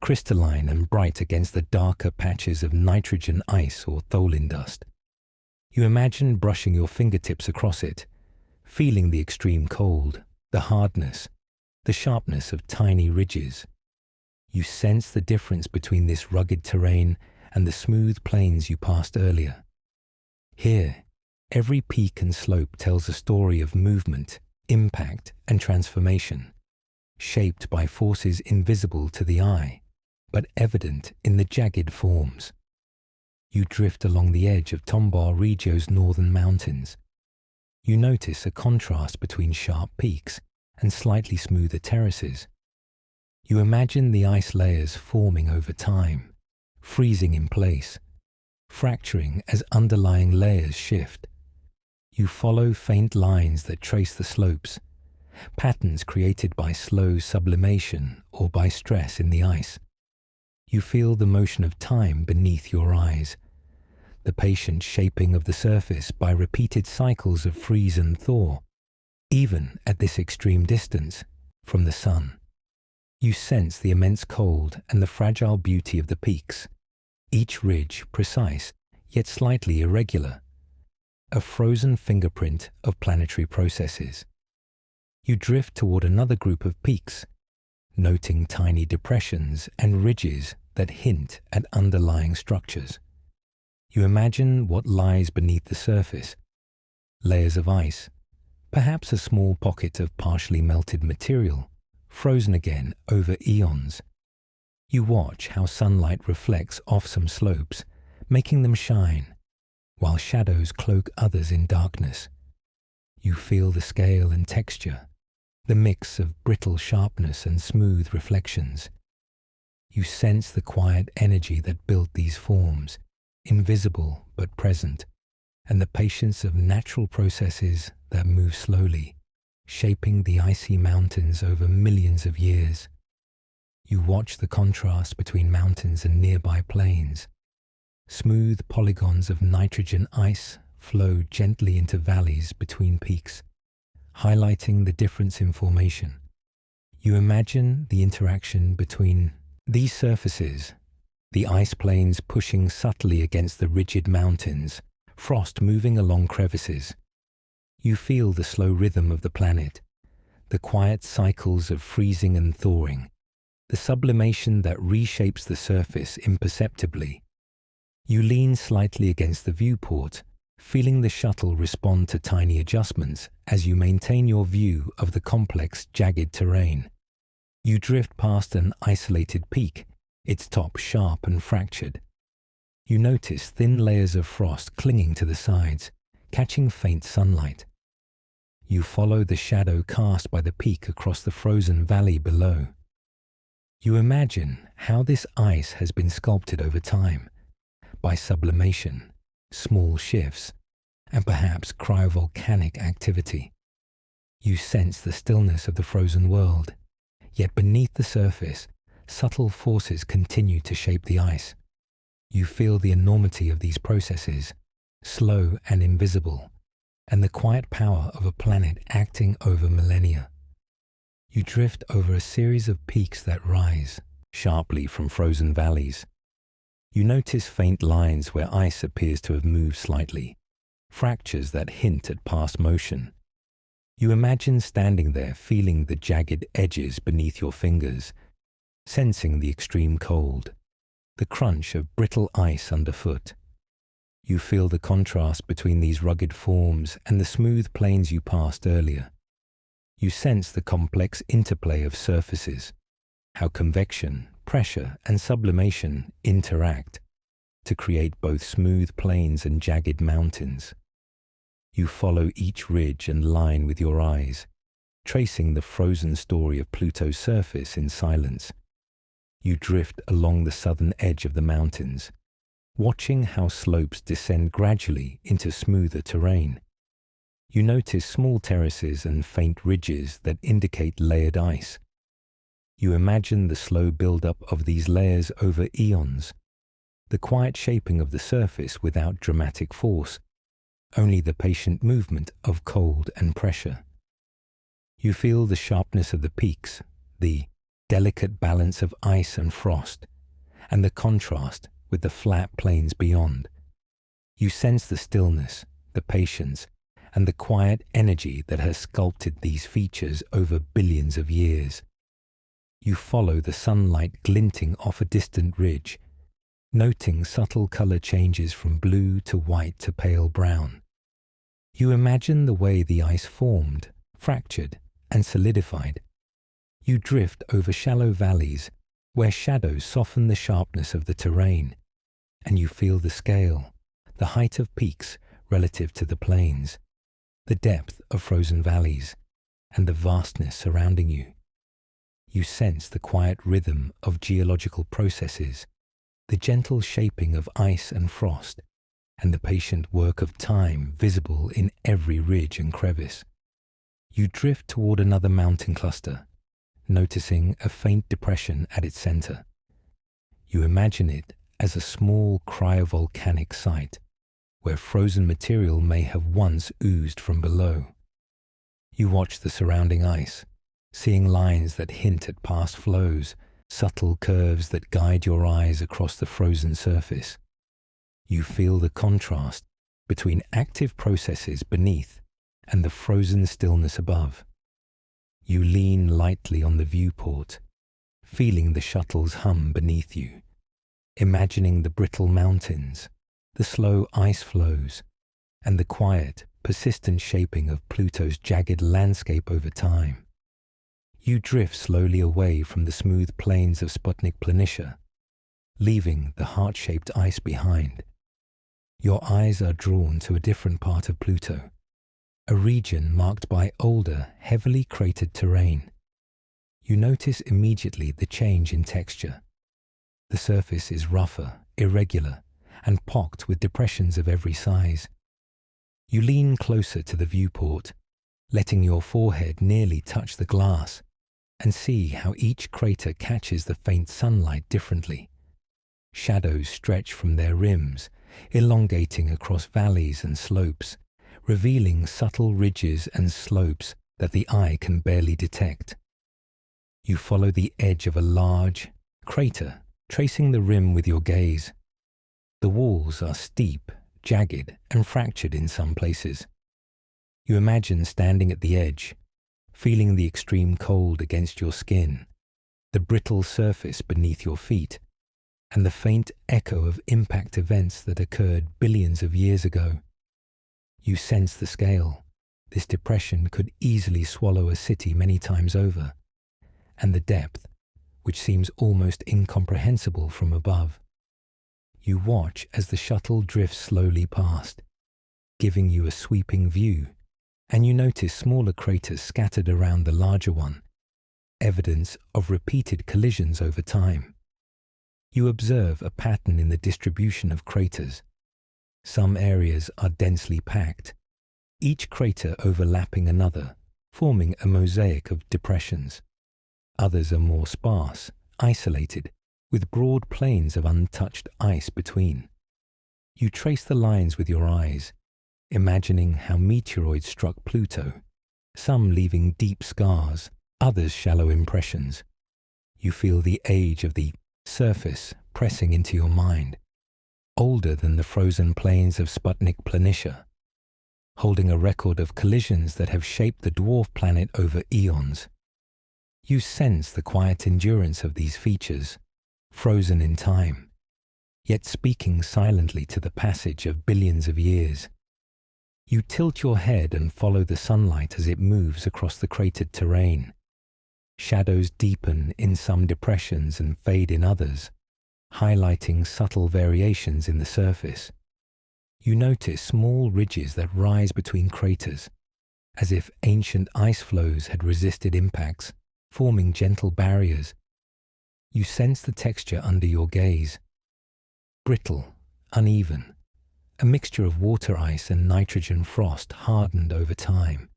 crystalline and bright against the darker patches of nitrogen ice or tholin dust. You imagine brushing your fingertips across it, feeling the extreme cold, the hardness, the sharpness of tiny ridges. You sense the difference between this rugged terrain and the smooth plains you passed earlier. Here, every peak and slope tells a story of movement, impact, and transformation, shaped by forces invisible to the eye, but evident in the jagged forms. You drift along the edge of Tombaugh Regio's northern mountains. You notice a contrast between sharp peaks and slightly smoother terraces. You imagine the ice layers forming over time, freezing in place, fracturing as underlying layers shift. You follow faint lines that trace the slopes, patterns created by slow sublimation or by stress in the ice. You feel the motion of time beneath your eyes, the patient shaping of the surface by repeated cycles of freeze and thaw, even at this extreme distance from the sun. You sense the immense cold and the fragile beauty of the peaks, each ridge precise yet slightly irregular, a frozen fingerprint of planetary processes. You drift toward another group of peaks, noting tiny depressions and ridges that hint at underlying structures. You imagine what lies beneath the surface, layers of ice, perhaps a small pocket of partially melted material, frozen again over eons. You watch how sunlight reflects off some slopes, making them shine, while shadows cloak others in darkness. You feel the scale and texture, the mix of brittle sharpness and smooth reflections. You sense the quiet energy that built these forms, invisible but present, and the patience of natural processes that move slowly, shaping the icy mountains over millions of years. You watch the contrast between mountains and nearby plains. Smooth polygons of nitrogen ice flow gently into valleys between peaks, highlighting the difference in formation. You imagine the interaction between these surfaces, the ice plains pushing subtly against the rigid mountains, frost moving along crevices. You feel the slow rhythm of the planet, the quiet cycles of freezing and thawing, the sublimation that reshapes the surface imperceptibly. You lean slightly against the viewport, feeling the shuttle respond to tiny adjustments as you maintain your view of the complex, jagged terrain. You drift past an isolated peak, its top sharp and fractured. You notice thin layers of frost clinging to the sides, catching faint sunlight. You follow the shadow cast by the peak across the frozen valley below. You imagine how this ice has been sculpted over time, by sublimation, small shifts, and perhaps cryovolcanic activity. You sense the stillness of the frozen world, yet beneath the surface, subtle forces continue to shape the ice. You feel the enormity of these processes, slow and invisible, and the quiet power of a planet acting over millennia. You drift over a series of peaks that rise sharply from frozen valleys. You notice faint lines where ice appears to have moved slightly, fractures that hint at past motion. You imagine standing there feeling the jagged edges beneath your fingers, sensing the extreme cold, the crunch of brittle ice underfoot. You feel the contrast between these rugged forms and the smooth plains you passed earlier. You sense the complex interplay of surfaces, how convection, pressure, and sublimation interact to create both smooth plains and jagged mountains. You follow each ridge and line with your eyes, tracing the frozen story of Pluto's surface in silence. You drift along the southern edge of the mountains, watching how slopes descend gradually into smoother terrain. You notice small terraces and faint ridges that indicate layered ice. You imagine the slow build-up of these layers over eons, the quiet shaping of the surface without dramatic force, only the patient movement of cold and pressure. You feel the sharpness of the peaks, the delicate balance of ice and frost, and the contrast with the flat plains beyond. You sense the stillness, the patience, and the quiet energy that has sculpted these features over billions of years. You follow the sunlight glinting off a distant ridge, noting subtle color changes from blue to white to pale brown. You imagine the way the ice formed, fractured, and solidified. You drift over shallow valleys where shadows soften the sharpness of the terrain, and you feel the scale, the height of peaks relative to the plains, the depth of frozen valleys, and the vastness surrounding you. You sense the quiet rhythm of geological processes, the gentle shaping of ice and frost, and the patient work of time visible in every ridge and crevice. You drift toward another mountain cluster, noticing a faint depression at its center. You imagine it as a small cryovolcanic site, where frozen material may have once oozed from below. You watch the surrounding ice, seeing lines that hint at past flows, subtle curves that guide your eyes across the frozen surface. You feel the contrast between active processes beneath and the frozen stillness above. You lean lightly on the viewport, feeling the shuttle's hum beneath you, imagining the brittle mountains, the slow ice flows, and the quiet, persistent shaping of Pluto's jagged landscape over time. You drift slowly away from the smooth plains of Sputnik Planitia, leaving the heart-shaped ice behind. Your eyes are drawn to a different part of Pluto, a region marked by older, heavily cratered terrain. You notice immediately the change in texture. The surface is rougher, irregular, and pocked with depressions of every size. You lean closer to the viewport, letting your forehead nearly touch the glass, and see how each crater catches the faint sunlight differently. Shadows stretch from their rims, elongating across valleys and slopes, revealing subtle ridges and slopes that the eye can barely detect. You follow the edge of a large crater, tracing the rim with your gaze. The walls are steep, jagged, and fractured in some places. You imagine standing at the edge, feeling the extreme cold against your skin, the brittle surface beneath your feet, and the faint echo of impact events that occurred billions of years ago. You sense the scale. This depression could easily swallow a city many times over, and the depth, which seems almost incomprehensible from above. You watch as the shuttle drifts slowly past, giving you a sweeping view, and you notice smaller craters scattered around the larger one. evidence of repeated collisions over time. You observe a pattern in the distribution of craters. Some areas are densely packed, each crater overlapping another, forming a mosaic of depressions. Others are more sparse, isolated, with broad plains of untouched ice between. You trace the lines with your eyes, imagining how meteoroids struck Pluto, some leaving deep scars, others shallow impressions. You feel the age of the surface pressing into your mind, older than the frozen plains of Sputnik Planitia, holding a record of collisions that have shaped the dwarf planet over eons. You sense the quiet endurance of these features, frozen in time, yet speaking silently to the passage of billions of years. You tilt your head and follow the sunlight as it moves across the cratered terrain. Shadows deepen in some depressions and fade in others, highlighting subtle variations in the surface. You notice small ridges that rise between craters, as if ancient ice flows had resisted impacts, forming gentle barriers. You sense the texture under your gaze. Brittle, uneven, a mixture of water ice and nitrogen frost hardened over time.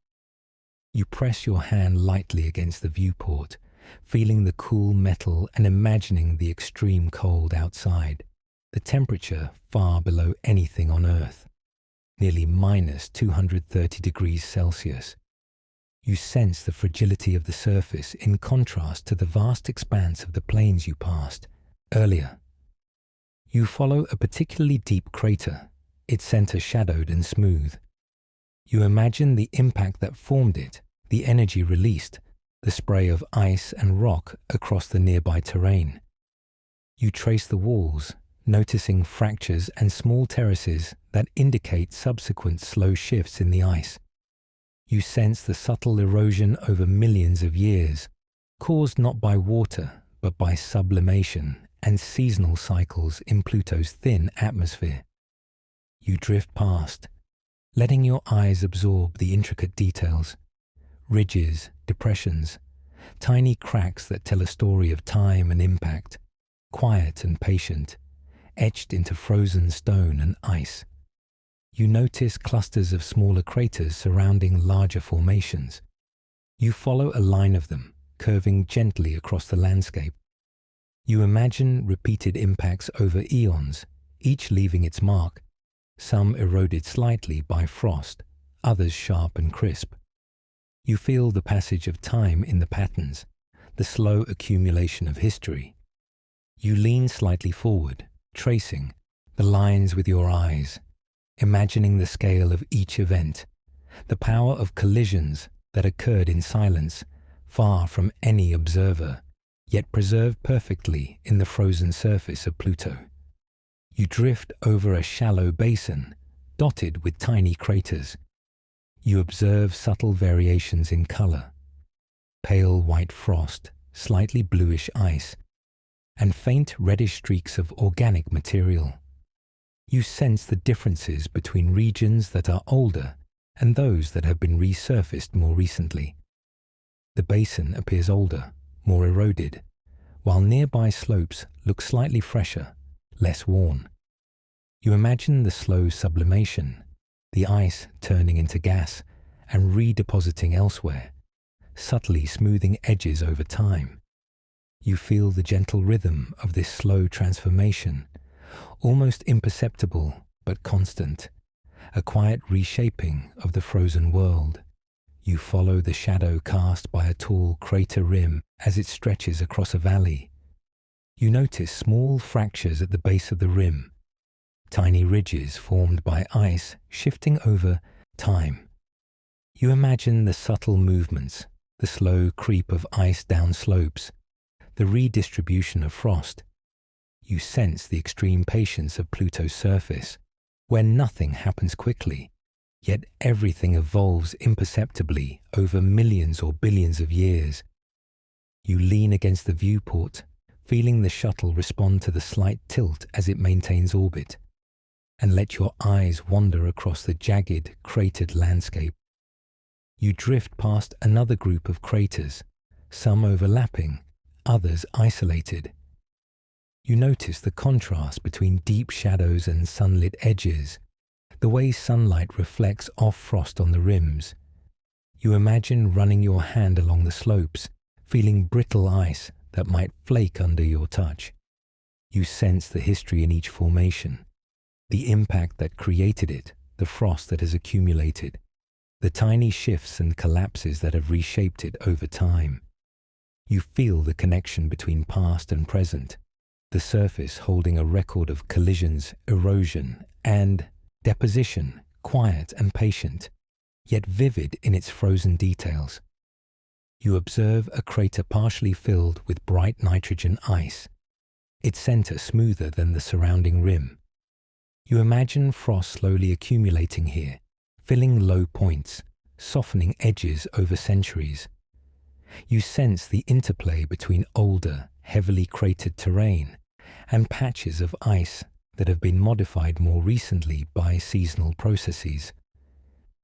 You press your hand lightly against the viewport, feeling the cool metal and imagining the extreme cold outside, the temperature far below anything on Earth, nearly minus 230 degrees Celsius. You sense the fragility of the surface in contrast to the vast expanse of the plains you passed earlier. You follow a particularly deep crater, its center shadowed and smooth. You imagine the impact that formed it, the energy released, the spray of ice and rock across the nearby terrain. You trace the walls, noticing fractures and small terraces that indicate subsequent slow shifts in the ice. You sense the subtle erosion over millions of years, caused not by water, but by sublimation and seasonal cycles in Pluto's thin atmosphere. You drift past, letting your eyes absorb the intricate details, ridges, depressions, tiny cracks that tell a story of time and impact, quiet and patient, etched into frozen stone and ice. You notice clusters of smaller craters surrounding larger formations. You follow a line of them, curving gently across the landscape. You imagine repeated impacts over eons, each leaving its mark, some eroded slightly by frost, others sharp and crisp. You feel the passage of time in the patterns, the slow accumulation of history. You lean slightly forward, tracing the lines with your eyes, imagining the scale of each event, the power of collisions that occurred in silence, far from any observer, yet preserved perfectly in the frozen surface of Pluto. You drift over a shallow basin, dotted with tiny craters. You observe subtle variations in color, pale white frost, slightly bluish ice, and faint reddish streaks of organic material. You sense the differences between regions that are older and those that have been resurfaced more recently. The basin appears older, more eroded, while nearby slopes look slightly fresher, less worn. You imagine the slow sublimation, the ice turning into gas and redepositing elsewhere, subtly smoothing edges over time. You feel the gentle rhythm of this slow transformation, almost imperceptible but constant, a quiet reshaping of the frozen world. You follow the shadow cast by a tall crater rim as it stretches across a valley. You notice small fractures at the base of the rim, tiny ridges formed by ice shifting over time. You imagine the subtle movements, the slow creep of ice down slopes, the redistribution of frost. You sense the extreme patience of Pluto's surface, where nothing happens quickly, yet everything evolves imperceptibly over millions or billions of years. You lean against the viewport, feeling the shuttle respond to the slight tilt as it maintains orbit, and let your eyes wander across the jagged, cratered landscape. You drift past another group of craters, some overlapping, others isolated. You notice the contrast between deep shadows and sunlit edges, the way sunlight reflects off frost on the rims. You imagine running your hand along the slopes, feeling brittle ice that might flake under your touch. You sense the history in each formation, the impact that created it, the frost that has accumulated, the tiny shifts and collapses that have reshaped it over time. You feel the connection between past and present, the surface holding a record of collisions, erosion, and deposition, quiet and patient, yet vivid in its frozen details. You observe a crater partially filled with bright nitrogen ice, its center smoother than the surrounding rim. You imagine frost slowly accumulating here, filling low points, softening edges over centuries. You sense the interplay between older, heavily cratered terrain and patches of ice that have been modified more recently by seasonal processes.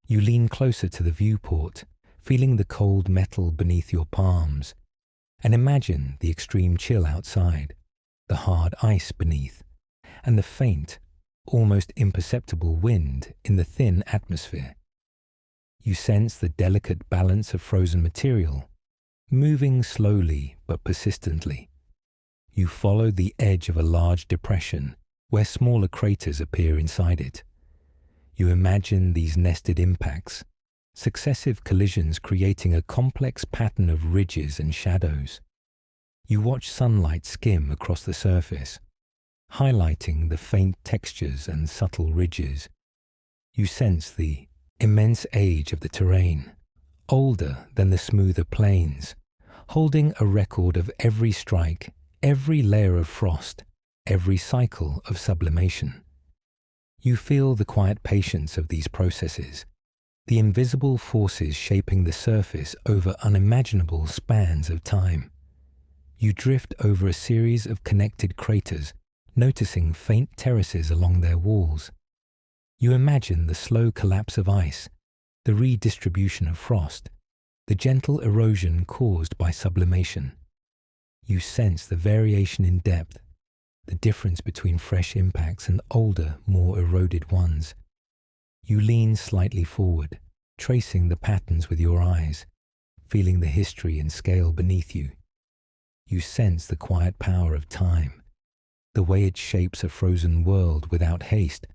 You lean closer to the viewport, feeling the cold metal beneath your palms, and imagine the extreme chill outside, the hard ice beneath, and the faint, almost imperceptible wind in the thin atmosphere. You sense the delicate balance of frozen material, moving slowly but persistently. You follow the edge of a large depression where smaller craters appear inside it. You imagine these nested impacts, successive collisions creating a complex pattern of ridges and shadows. You watch sunlight skim across the surface, highlighting the faint textures and subtle ridges. You sense the immense age of the terrain, older than the smoother plains, holding a record of every strike, every layer of frost, every cycle of sublimation. You feel the quiet patience of these processes, the invisible forces shaping the surface over unimaginable spans of time. You drift over a series of connected craters, noticing faint terraces along their walls. You imagine the slow collapse of ice, the redistribution of frost, the gentle erosion caused by sublimation. You sense the variation in depth, the difference between fresh impacts and older, more eroded ones. You lean slightly forward, tracing the patterns with your eyes, feeling the history and scale beneath you. You sense the quiet power of time, the way it shapes a frozen world without haste,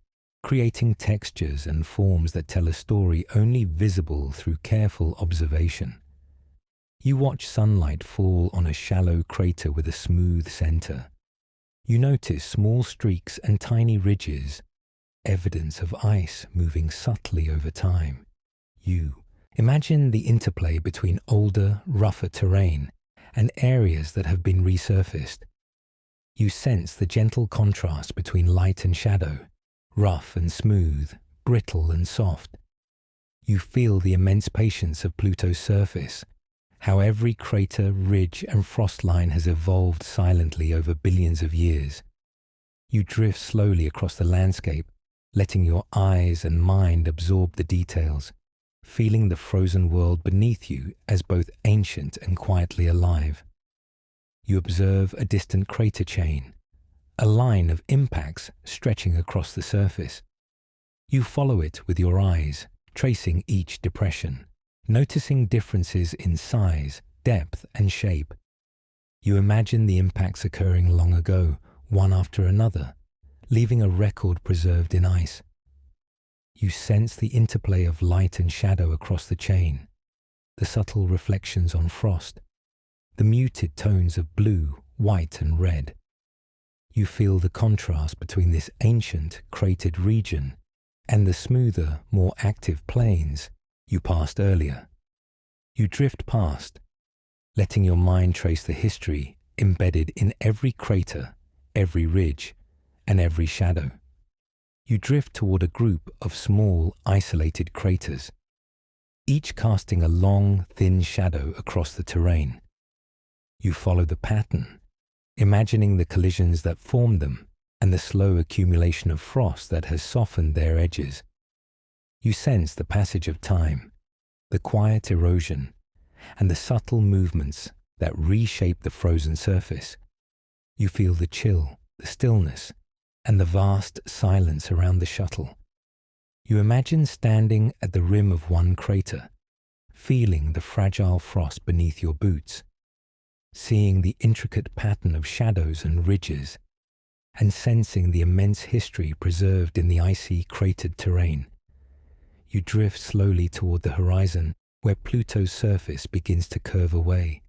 creating textures and forms that tell a story only visible through careful observation. You watch sunlight fall on a shallow crater with a smooth center. You notice small streaks and tiny ridges, evidence of ice moving subtly over time. You imagine the interplay between older, rougher terrain and areas that have been resurfaced. You sense the gentle contrast between light and shadow, rough and smooth, brittle and soft. You feel the immense patience of Pluto's surface, how every crater, ridge and frost line has evolved silently over billions of years. You drift slowly across the landscape, letting your eyes and mind absorb the details, feeling the frozen world beneath you as both ancient and quietly alive. You observe a distant crater chain, a line of impacts stretching across the surface. You follow it with your eyes, tracing each depression, noticing differences in size, depth, and shape. You imagine the impacts occurring long ago, one after another, leaving a record preserved in ice. You sense the interplay of light and shadow across the chain, the subtle reflections on frost, the muted tones of blue, white, and red. You feel the contrast between this ancient, cratered region and the smoother, more active plains you passed earlier. You drift past, letting your mind trace the history embedded in every crater, every ridge, and every shadow. You drift toward a group of small, isolated craters, each casting a long, thin shadow across the terrain. You follow the pattern, imagining the collisions that formed them and the slow accumulation of frost that has softened their edges. You sense the passage of time, the quiet erosion, and the subtle movements that reshape the frozen surface. You feel the chill, the stillness, and the vast silence around the shuttle. You imagine standing at the rim of one crater, feeling the fragile frost beneath your boots, seeing the intricate pattern of shadows and ridges, and sensing the immense history preserved in the icy, cratered terrain. You drift slowly toward the horizon, where Pluto's surface begins to curve away,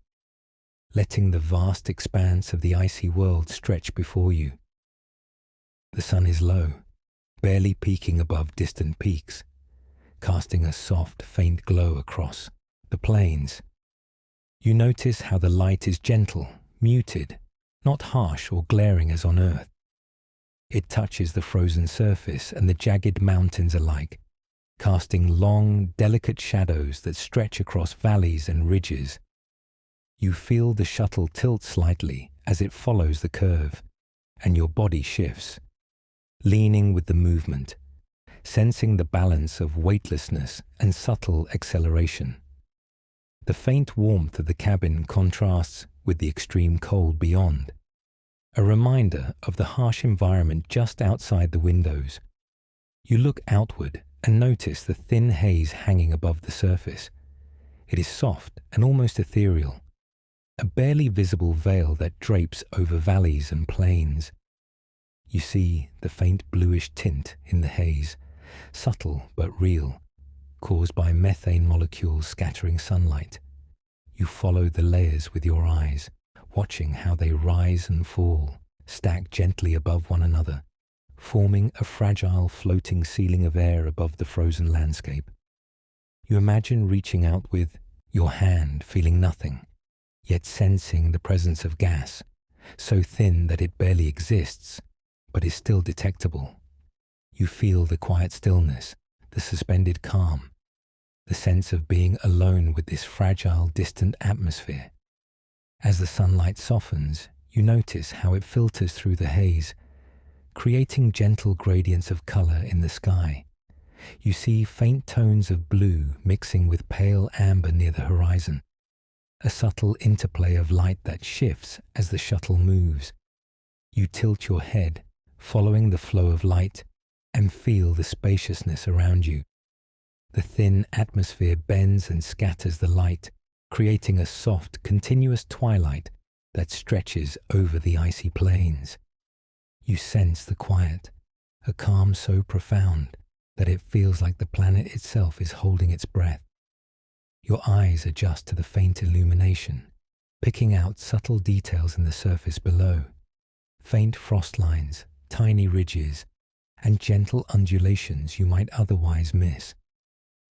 letting the vast expanse of the icy world stretch before you. The sun is low, barely peeking above distant peaks, casting a soft, faint glow across the plains. You notice how the light is gentle, muted, not harsh or glaring as on Earth. It touches the frozen surface and the jagged mountains alike, casting long, delicate shadows that stretch across valleys and ridges. You feel the shuttle tilt slightly as it follows the curve, and your body shifts, leaning with the movement, sensing the balance of weightlessness and subtle acceleration. The faint warmth of the cabin contrasts with the extreme cold beyond, a reminder of the harsh environment just outside the windows. You look outward and notice the thin haze hanging above the surface. It is soft and almost ethereal, a barely visible veil that drapes over valleys and plains. You see the faint bluish tint in the haze, subtle but real, caused by methane molecules scattering sunlight. You follow the layers with your eyes, watching how they rise and fall, stacked gently above one another, forming a fragile floating ceiling of air above the frozen landscape. You imagine reaching out with your hand, feeling nothing, yet sensing the presence of gas, so thin that it barely exists, but is still detectable. You feel the quiet stillness, the suspended calm, the sense of being alone with this fragile, distant atmosphere. As the sunlight softens, you notice how it filters through the haze, creating gentle gradients of color in the sky. You see faint tones of blue mixing with pale amber near the horizon, a subtle interplay of light that shifts as the shuttle moves. You tilt your head, following the flow of light, and feel the spaciousness around you. The thin atmosphere bends and scatters the light, creating a soft, continuous twilight that stretches over the icy plains. You sense the quiet, a calm so profound that it feels like the planet itself is holding its breath. Your eyes adjust to the faint illumination, picking out subtle details in the surface below, faint frost lines, tiny ridges, and gentle undulations you might otherwise miss.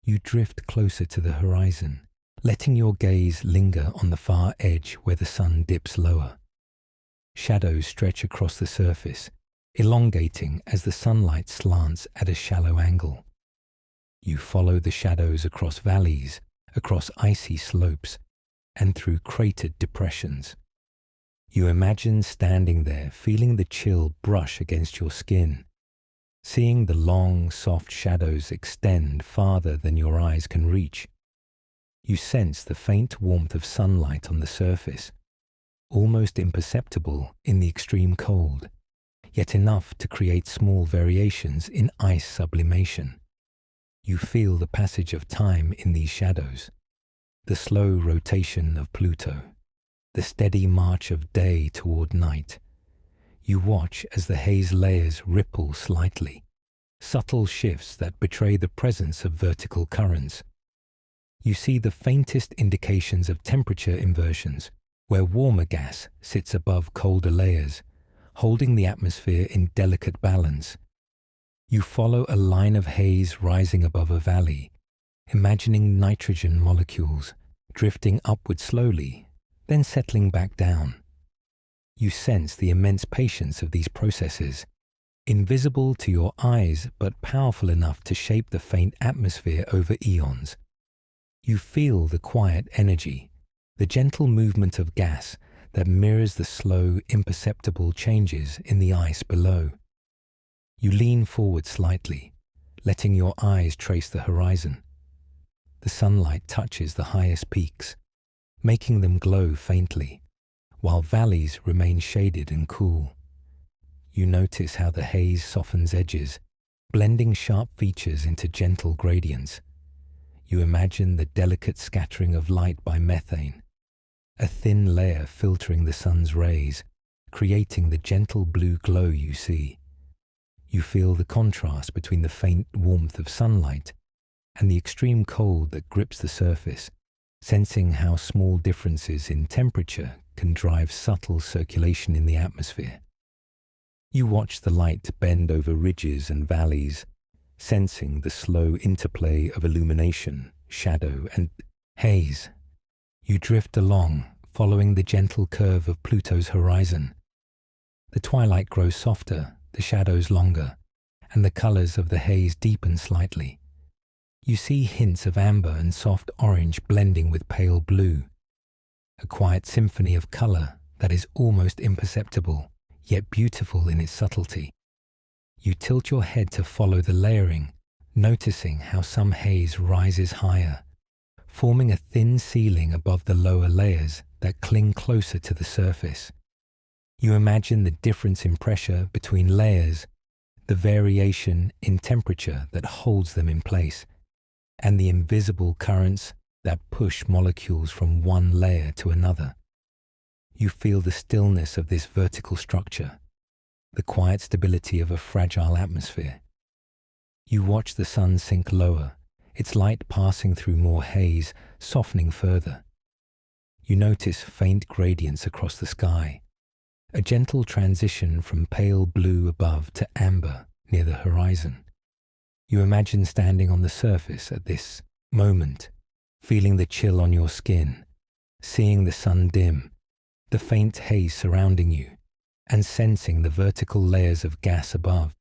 You drift closer to the horizon, letting your gaze linger on the far edge where the sun dips lower. Shadows stretch across the surface, elongating as the sunlight slants at a shallow angle. You follow the shadows across valleys, across icy slopes, and through cratered depressions. You imagine standing there, feeling the chill brush against your skin, seeing the long, soft shadows extend farther than your eyes can reach. You sense the faint warmth of sunlight on the surface, almost imperceptible in the extreme cold, yet enough to create small variations in ice sublimation. You feel the passage of time in these shadows, the slow rotation of Pluto, the steady march of day toward night. You watch as the haze layers ripple slightly, subtle shifts that betray the presence of vertical currents. You see the faintest indications of temperature inversions, where warmer gas sits above colder layers, holding the atmosphere in delicate balance. You follow a line of haze rising above a valley, imagining nitrogen molecules drifting upward slowly, then settling back down. You sense the immense patience of these processes, invisible to your eyes but powerful enough to shape the faint atmosphere over eons. You feel the quiet energy, the gentle movement of gas that mirrors the slow, imperceptible changes in the ice below. You lean forward slightly, letting your eyes trace the horizon. The sunlight touches the highest peaks, making them glow faintly, while valleys remain shaded and cool. You notice how the haze softens edges, blending sharp features into gentle gradients. You imagine the delicate scattering of light by methane, a thin layer filtering the sun's rays, creating the gentle blue glow you see. You feel the contrast between the faint warmth of sunlight and the extreme cold that grips the surface, sensing how small differences in temperature can drive subtle circulation in the atmosphere. You watch the light bend over ridges and valleys, sensing the slow interplay of illumination, shadow, and haze. You drift along, following the gentle curve of Pluto's horizon. The twilight grows softer, the shadows longer, and the colors of the haze deepen slightly. You see hints of amber and soft orange blending with pale blue, a quiet symphony of color that is almost imperceptible, yet beautiful in its subtlety. You tilt your head to follow the layering, noticing how some haze rises higher, forming a thin ceiling above the lower layers that cling closer to the surface. You imagine the difference in pressure between layers, the variation in temperature that holds them in place, and the invisible currents that push molecules from one layer to another. You feel the stillness of this vertical structure, the quiet stability of a fragile atmosphere. You watch the sun sink lower, its light passing through more haze, softening further. You notice faint gradients across the sky, a gentle transition from pale blue above to amber near the horizon. You imagine standing on the surface at this moment, feeling the chill on your skin, seeing the sun dim, the faint haze surrounding you, and sensing the vertical layers of gas above.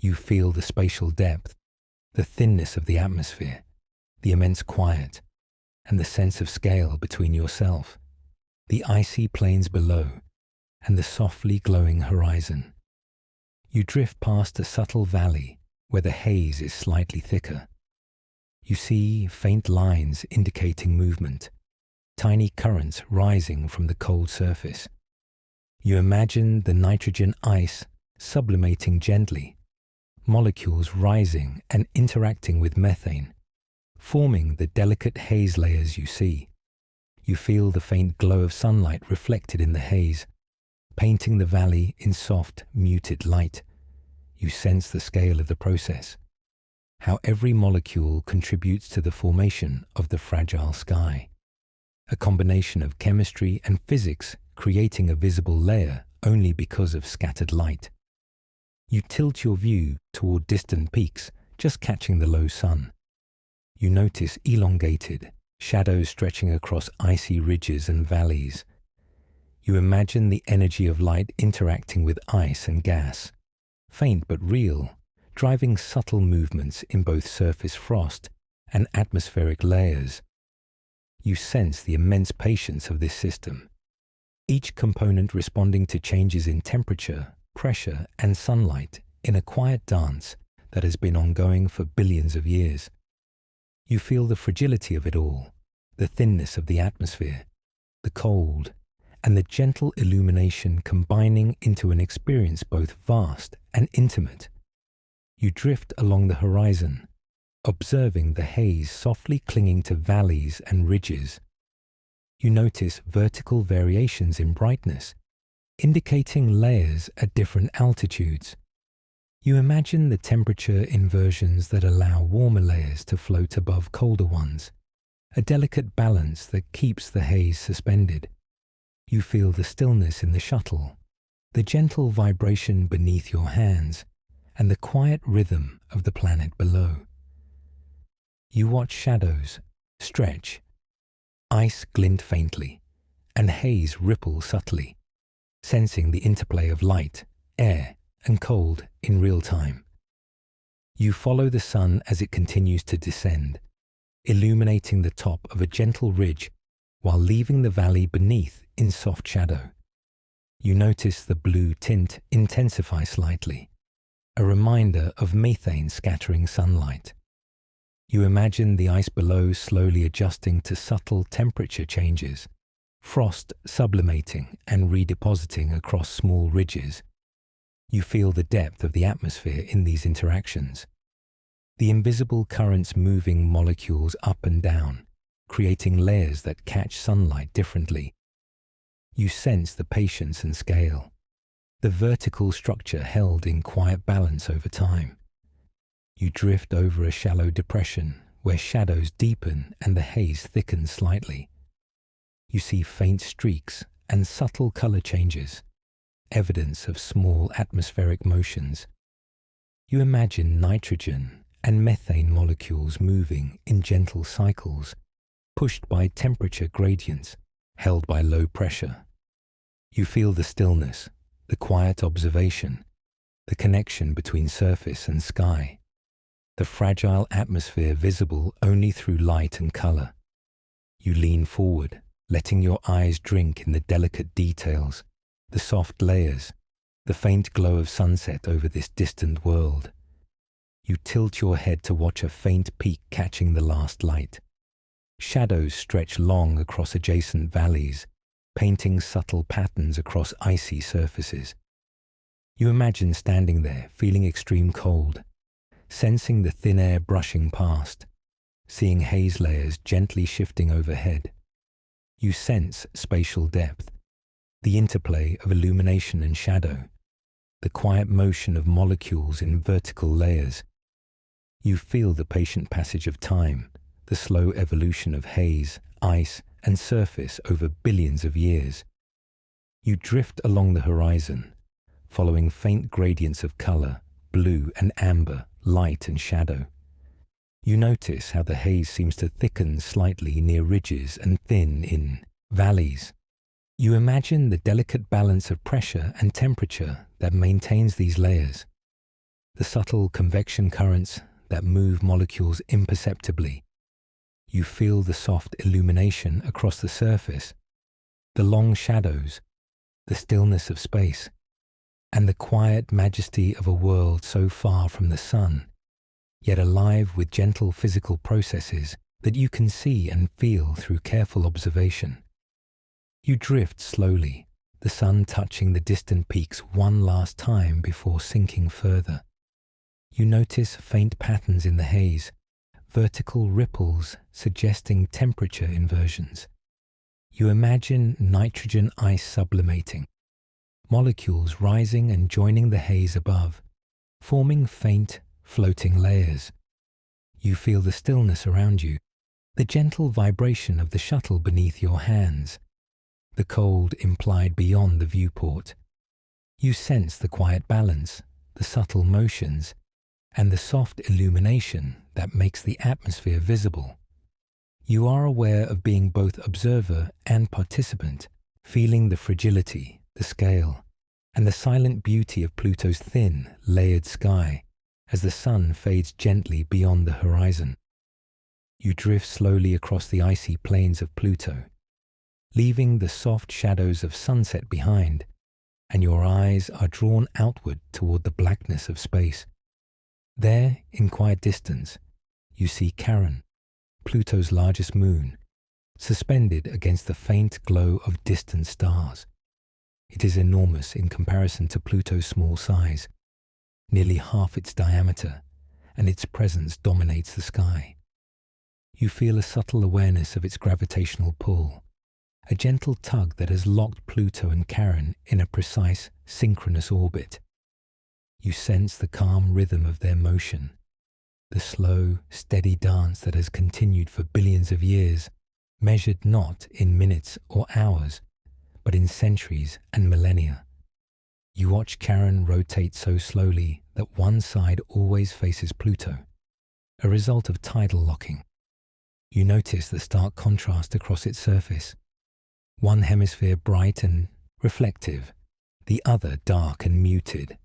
You feel the spatial depth, the thinness of the atmosphere, the immense quiet, and the sense of scale between yourself, the icy plains below, and the softly glowing horizon. You drift past a subtle valley where the haze is slightly thicker. You see faint lines indicating movement, tiny currents rising from the cold surface. You imagine the nitrogen ice sublimating gently, molecules rising and interacting with methane, forming the delicate haze layers you see. You feel the faint glow of sunlight reflected in the haze, painting the valley in soft, muted light. You sense the scale of the process, how every molecule contributes to the formation of the fragile sky, a combination of chemistry and physics creating a visible layer only because of scattered light. You tilt your view toward distant peaks, just catching the low sun. You notice elongated shadows stretching across icy ridges and valleys. You imagine the energy of light interacting with ice and gas, faint but real, driving subtle movements in both surface frost and atmospheric layers. You sense the immense patience of this system, each component responding to changes in temperature, pressure, and sunlight in a quiet dance that has been ongoing for billions of years. You feel the fragility of it all, the thinness of the atmosphere, the cold, and the gentle illumination combining into an experience both vast and intimate. You drift along the horizon, observing the haze softly clinging to valleys and ridges. You notice vertical variations in brightness, indicating layers at different altitudes. You imagine the temperature inversions that allow warmer layers to float above colder ones, a delicate balance that keeps the haze suspended. You feel the stillness in the shuttle, the gentle vibration beneath your hands, and the quiet rhythm of the planet below. You watch shadows stretch, ice glint faintly, and haze ripple subtly, sensing the interplay of light, air, and cold in real time. You follow the sun as it continues to descend, illuminating the top of a gentle ridge while leaving the valley beneath in soft shadow. You notice the blue tint intensify slightly, a reminder of methane scattering sunlight. You imagine the ice below slowly adjusting to subtle temperature changes, frost sublimating and redepositing across small ridges. You feel the depth of the atmosphere in these interactions. The invisible currents moving molecules up and down, creating layers that catch sunlight differently. You sense the patience and scale, the vertical structure held in quiet balance over time. You drift over a shallow depression where shadows deepen and the haze thickens slightly. You see faint streaks and subtle color changes, evidence of small atmospheric motions. You imagine nitrogen and methane molecules moving in gentle cycles, pushed by temperature gradients, held by low pressure. You feel the stillness, the quiet observation, the connection between surface and sky, the fragile atmosphere visible only through light and color. You lean forward, letting your eyes drink in the delicate details, the soft layers, the faint glow of sunset over this distant world. You tilt your head to watch a faint peak catching the last light. Shadows stretch long across adjacent valleys, painting subtle patterns across icy surfaces. You imagine standing there, feeling extreme cold, sensing the thin air brushing past, seeing haze layers gently shifting overhead. You sense spatial depth, the interplay of illumination and shadow, the quiet motion of molecules in vertical layers. You feel the patient passage of time, the slow evolution of haze, ice, and surface over billions of years. You drift along the horizon, following faint gradients of color, blue and amber, light and shadow. You notice how the haze seems to thicken slightly near ridges and thin in valleys. You imagine the delicate balance of pressure and temperature that maintains these layers, the subtle convection currents that move molecules imperceptibly. You feel the soft illumination across the surface, the long shadows, the stillness of space, and the quiet majesty of a world so far from the sun, yet alive with gentle physical processes that you can see and feel through careful observation. You drift slowly, the sun touching the distant peaks one last time before sinking further. You notice faint patterns in the haze, vertical ripples suggesting temperature inversions. You imagine nitrogen ice sublimating, molecules rising and joining the haze above, forming faint, floating layers. You feel the stillness around you, the gentle vibration of the shuttle beneath your hands, the cold implied beyond the viewport. You sense the quiet balance, the subtle motions, and the soft illumination that makes the atmosphere visible. You are aware of being both observer and participant, feeling the fragility, the scale, and the silent beauty of Pluto's thin, layered sky as the sun fades gently beyond the horizon. You drift slowly across the icy plains of Pluto, leaving the soft shadows of sunset behind, and your eyes are drawn outward toward the blackness of space. There, in quiet distance, you see Charon, Pluto's largest moon, suspended against the faint glow of distant stars. It is enormous in comparison to Pluto's small size, nearly half its diameter, and its presence dominates the sky. You feel a subtle awareness of its gravitational pull, a gentle tug that has locked Pluto and Charon in a precise, synchronous orbit. You sense the calm rhythm of their motion, the slow, steady dance that has continued for billions of years, measured not in minutes or hours, but in centuries and millennia. You watch Charon rotate so slowly that one side always faces Pluto, a result of tidal locking. You notice the stark contrast across its surface, one hemisphere bright and reflective, the other dark and muted.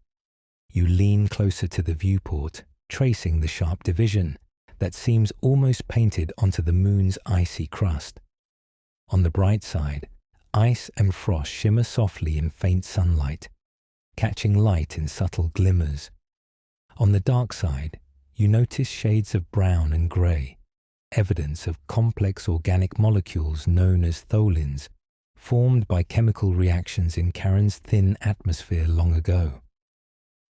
You lean closer to the viewport, tracing the sharp division that seems almost painted onto the moon's icy crust. On the bright side, ice and frost shimmer softly in faint sunlight, catching light in subtle glimmers. On the dark side, You notice shades of brown and grey, evidence of complex organic molecules known as tholins, formed by chemical reactions in Charon's thin atmosphere long ago.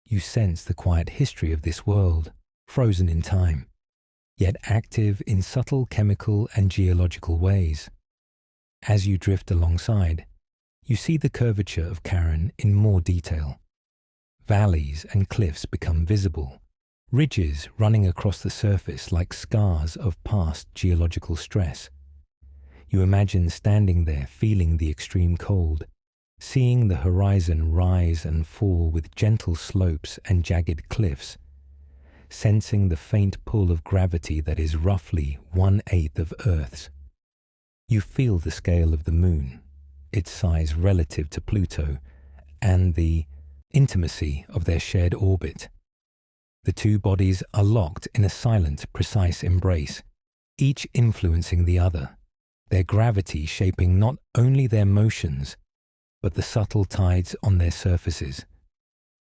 You sense the quiet history of this world, frozen in time, yet active in subtle chemical and geological ways. As you drift alongside, you see the curvature of Charon in more detail. Valleys and cliffs become visible, ridges running across the surface like scars of past geological stress. You imagine standing there feeling the extreme cold, seeing the horizon rise and fall with gentle slopes and jagged cliffs, sensing the faint pull of gravity that is roughly 1/8 of Earth's. You feel the scale of the Moon, its size relative to Pluto, and the intimacy of their shared orbit. The two bodies are locked in a silent, precise embrace, each influencing the other, their gravity shaping not only their motions, but the subtle tides on their surfaces.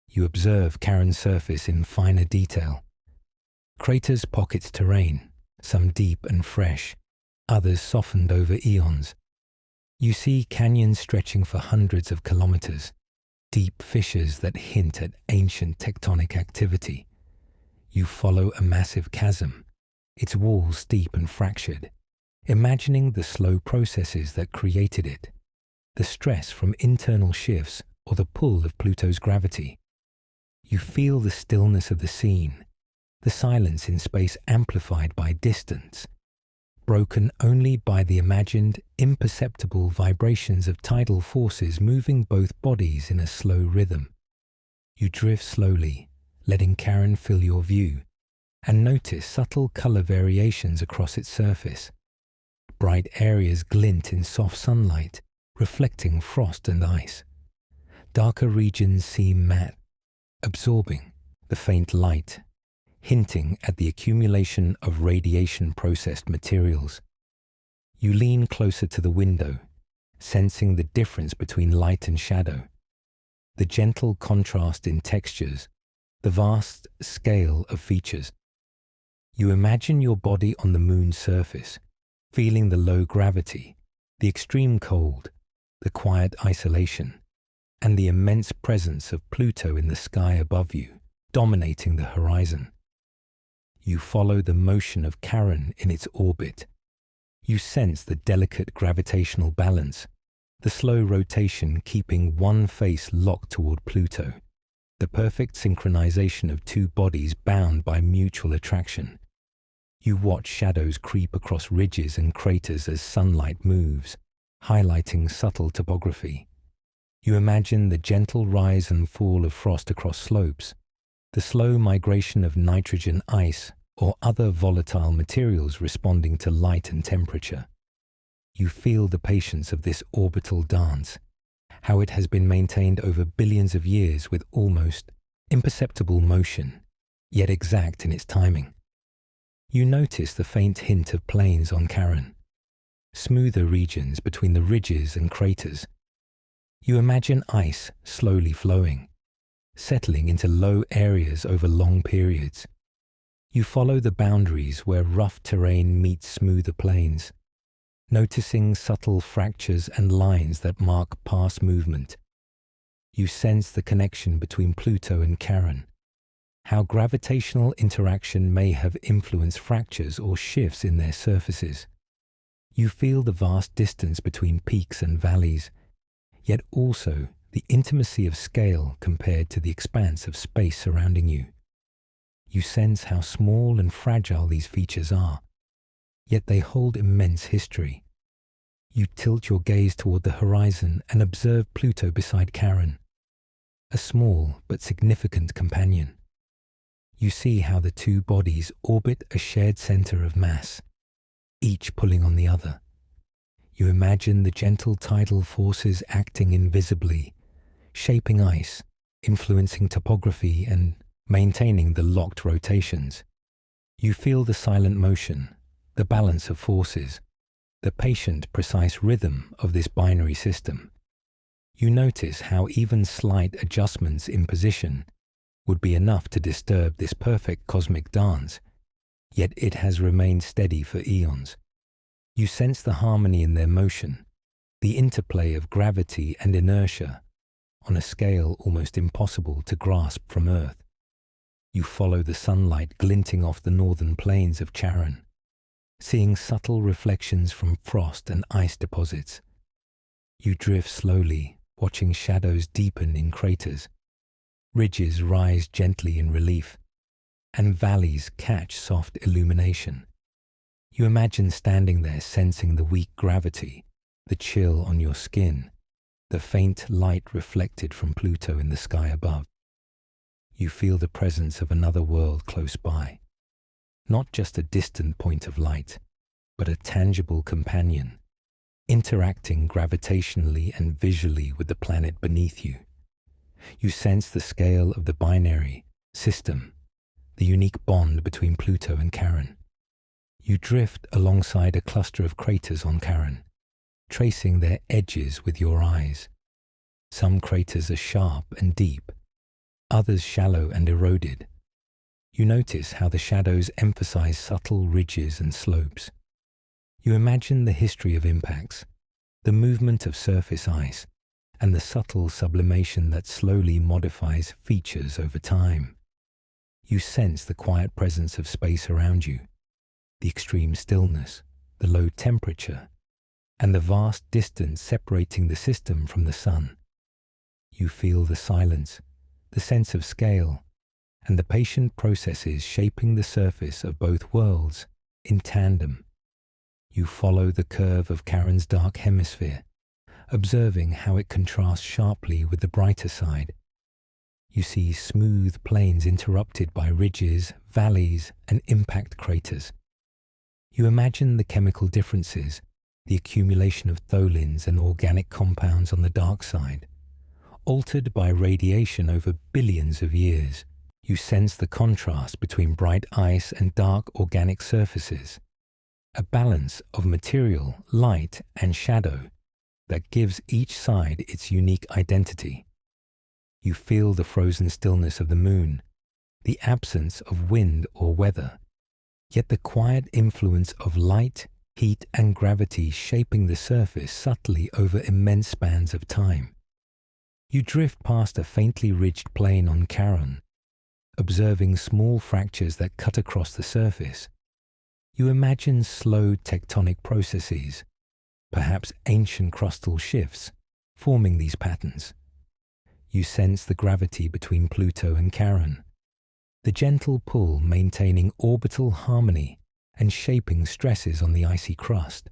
You observe Charon's surface in finer detail. Craters pocket terrain, some deep and fresh, others softened over eons. You see canyons stretching for hundreds of kilometers, deep fissures that hint at ancient tectonic activity. You follow a massive chasm, its walls steep and fractured, imagining the slow processes that created it, the stress from internal shifts or the pull of Pluto's gravity. You feel the stillness of the scene, the silence in space amplified by distance, broken only by the imagined, imperceptible vibrations of tidal forces moving both bodies in a slow rhythm. You drift slowly, letting Charon fill your view, and notice subtle color variations across its surface. Bright areas glint in soft sunlight, reflecting frost and ice. Darker regions seem matte, absorbing the faint light, hinting at the accumulation of radiation-processed materials. You lean closer to the window, sensing the difference between light and shadow, the gentle contrast in textures, the vast scale of features. You imagine your body on the Moon's surface, feeling the low gravity, the extreme cold, the quiet isolation, and the immense presence of Pluto in the sky above you, dominating the horizon. You follow the motion of Charon in its orbit. You sense the delicate gravitational balance, the slow rotation keeping one face locked toward Pluto, the perfect synchronization of two bodies bound by mutual attraction. You watch shadows creep across ridges and craters as sunlight moves, highlighting subtle topography. You imagine the gentle rise and fall of frost across slopes, the slow migration of nitrogen ice or other volatile materials responding to light and temperature. You feel the patience of this orbital dance, how it has been maintained over billions of years with almost imperceptible motion, yet exact in its timing. You notice the faint hint of plains on Charon, smoother regions between the ridges and craters. You imagine ice slowly flowing, settling into low areas over long periods. You follow the boundaries where rough terrain meets smoother plains, noticing subtle fractures and lines that mark past movement. You sense the connection between Pluto and Charon, how gravitational interaction may have influenced fractures or shifts in their surfaces. You feel the vast distance between peaks and valleys, yet also the intimacy of scale compared to the expanse of space surrounding you. You sense how small and fragile these features are, yet they hold immense history. You tilt your gaze toward the horizon and observe Pluto beside Charon, a small but significant companion. You see how the two bodies orbit a shared center of mass, each pulling on the other. You imagine the gentle tidal forces acting invisibly, shaping ice, influencing topography, and maintaining the locked rotations. You feel the silent motion, the balance of forces, the patient, precise rhythm of this binary system. You notice how even slight adjustments in position, would be enough to disturb this perfect cosmic dance, yet it has remained steady for eons. You sense the harmony in their motion, the interplay of gravity and inertia, on a scale almost impossible to grasp from Earth. You follow the sunlight glinting off the northern plains of Charon, seeing subtle reflections from frost and ice deposits. You drift slowly, watching shadows deepen in craters. Ridges rise gently in relief, and valleys catch soft illumination. You imagine standing there sensing the weak gravity, the chill on your skin, the faint light reflected from Pluto in the sky above. You feel the presence of another world close by, not just a distant point of light, but a tangible companion, interacting gravitationally and visually with the planet beneath you. You sense the scale of the binary system, the unique bond between Pluto and Charon. You drift alongside a cluster of craters on Charon, tracing their edges with your eyes. Some craters are sharp and deep, others shallow and eroded. You notice how the shadows emphasize subtle ridges and slopes. You imagine the history of impacts, the movement of surface ice, and the subtle sublimation that slowly modifies features over time. You sense the quiet presence of space around you, the extreme stillness, the low temperature, and the vast distance separating the system from the sun. You feel the silence, the sense of scale, and the patient processes shaping the surface of both worlds in tandem. You follow the curve of Charon's dark hemisphere, observing how it contrasts sharply with the brighter side. You see smooth plains interrupted by ridges, valleys, and impact craters. You imagine the chemical differences, the accumulation of tholins and organic compounds on the dark side, altered by radiation over billions of years. You sense the contrast between bright ice and dark organic surfaces, a balance of material, light, and shadow that gives each side its unique identity. You feel the frozen stillness of the moon, the absence of wind or weather, yet the quiet influence of light, heat, and gravity shaping the surface subtly over immense spans of time. You drift past a faintly ridged plain on Charon, observing small fractures that cut across the surface. You imagine slow tectonic processes, perhaps ancient crustal shifts, forming these patterns. You sense the gravity between Pluto and Charon, the gentle pull maintaining orbital harmony and shaping stresses on the icy crust.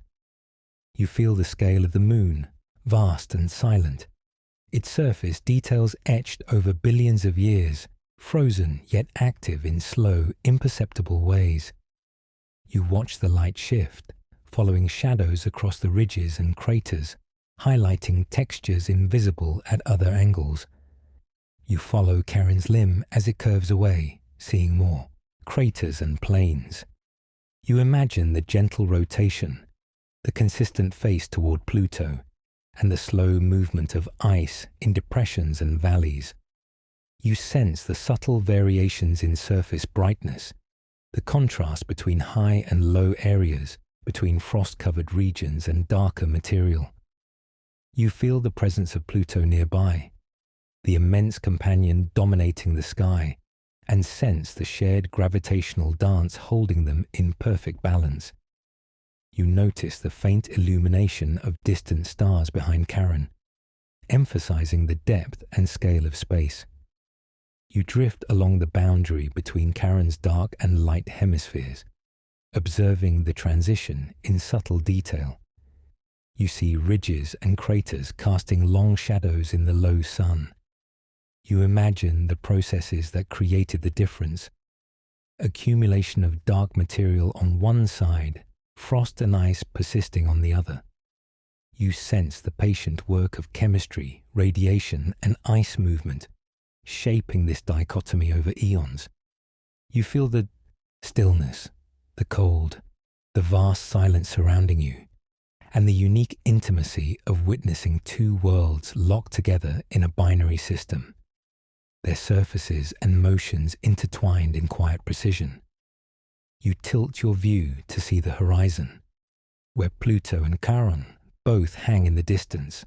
You feel the scale of the moon, vast and silent, its surface details etched over billions of years, frozen yet active in slow, imperceptible ways. You watch the light shift, following shadows across the ridges and craters, highlighting textures invisible at other angles. You follow Charon's limb as it curves away, seeing more craters and plains. You imagine the gentle rotation, the consistent face toward Pluto, and the slow movement of ice in depressions and valleys. You sense the subtle variations in surface brightness, the contrast between high and low areas, between frost-covered regions and darker material. You feel the presence of Pluto nearby, the immense companion dominating the sky, and sense the shared gravitational dance holding them in perfect balance. You notice the faint illumination of distant stars behind Charon, emphasizing the depth and scale of space. You drift along the boundary between Charon's dark and light hemispheres, observing the transition in subtle detail. You see ridges and craters casting long shadows in the low sun. You imagine the processes that created the difference: accumulation of dark material on one side, frost and ice persisting on the other. You sense the patient work of chemistry, radiation, and ice movement, shaping this dichotomy over eons. You feel the stillness, the cold, the vast silence surrounding you, and the unique intimacy of witnessing two worlds locked together in a binary system. their surfaces and motions intertwined in quiet precision. You tilt your view to see the horizon, where Pluto and Charon both hang in the distance,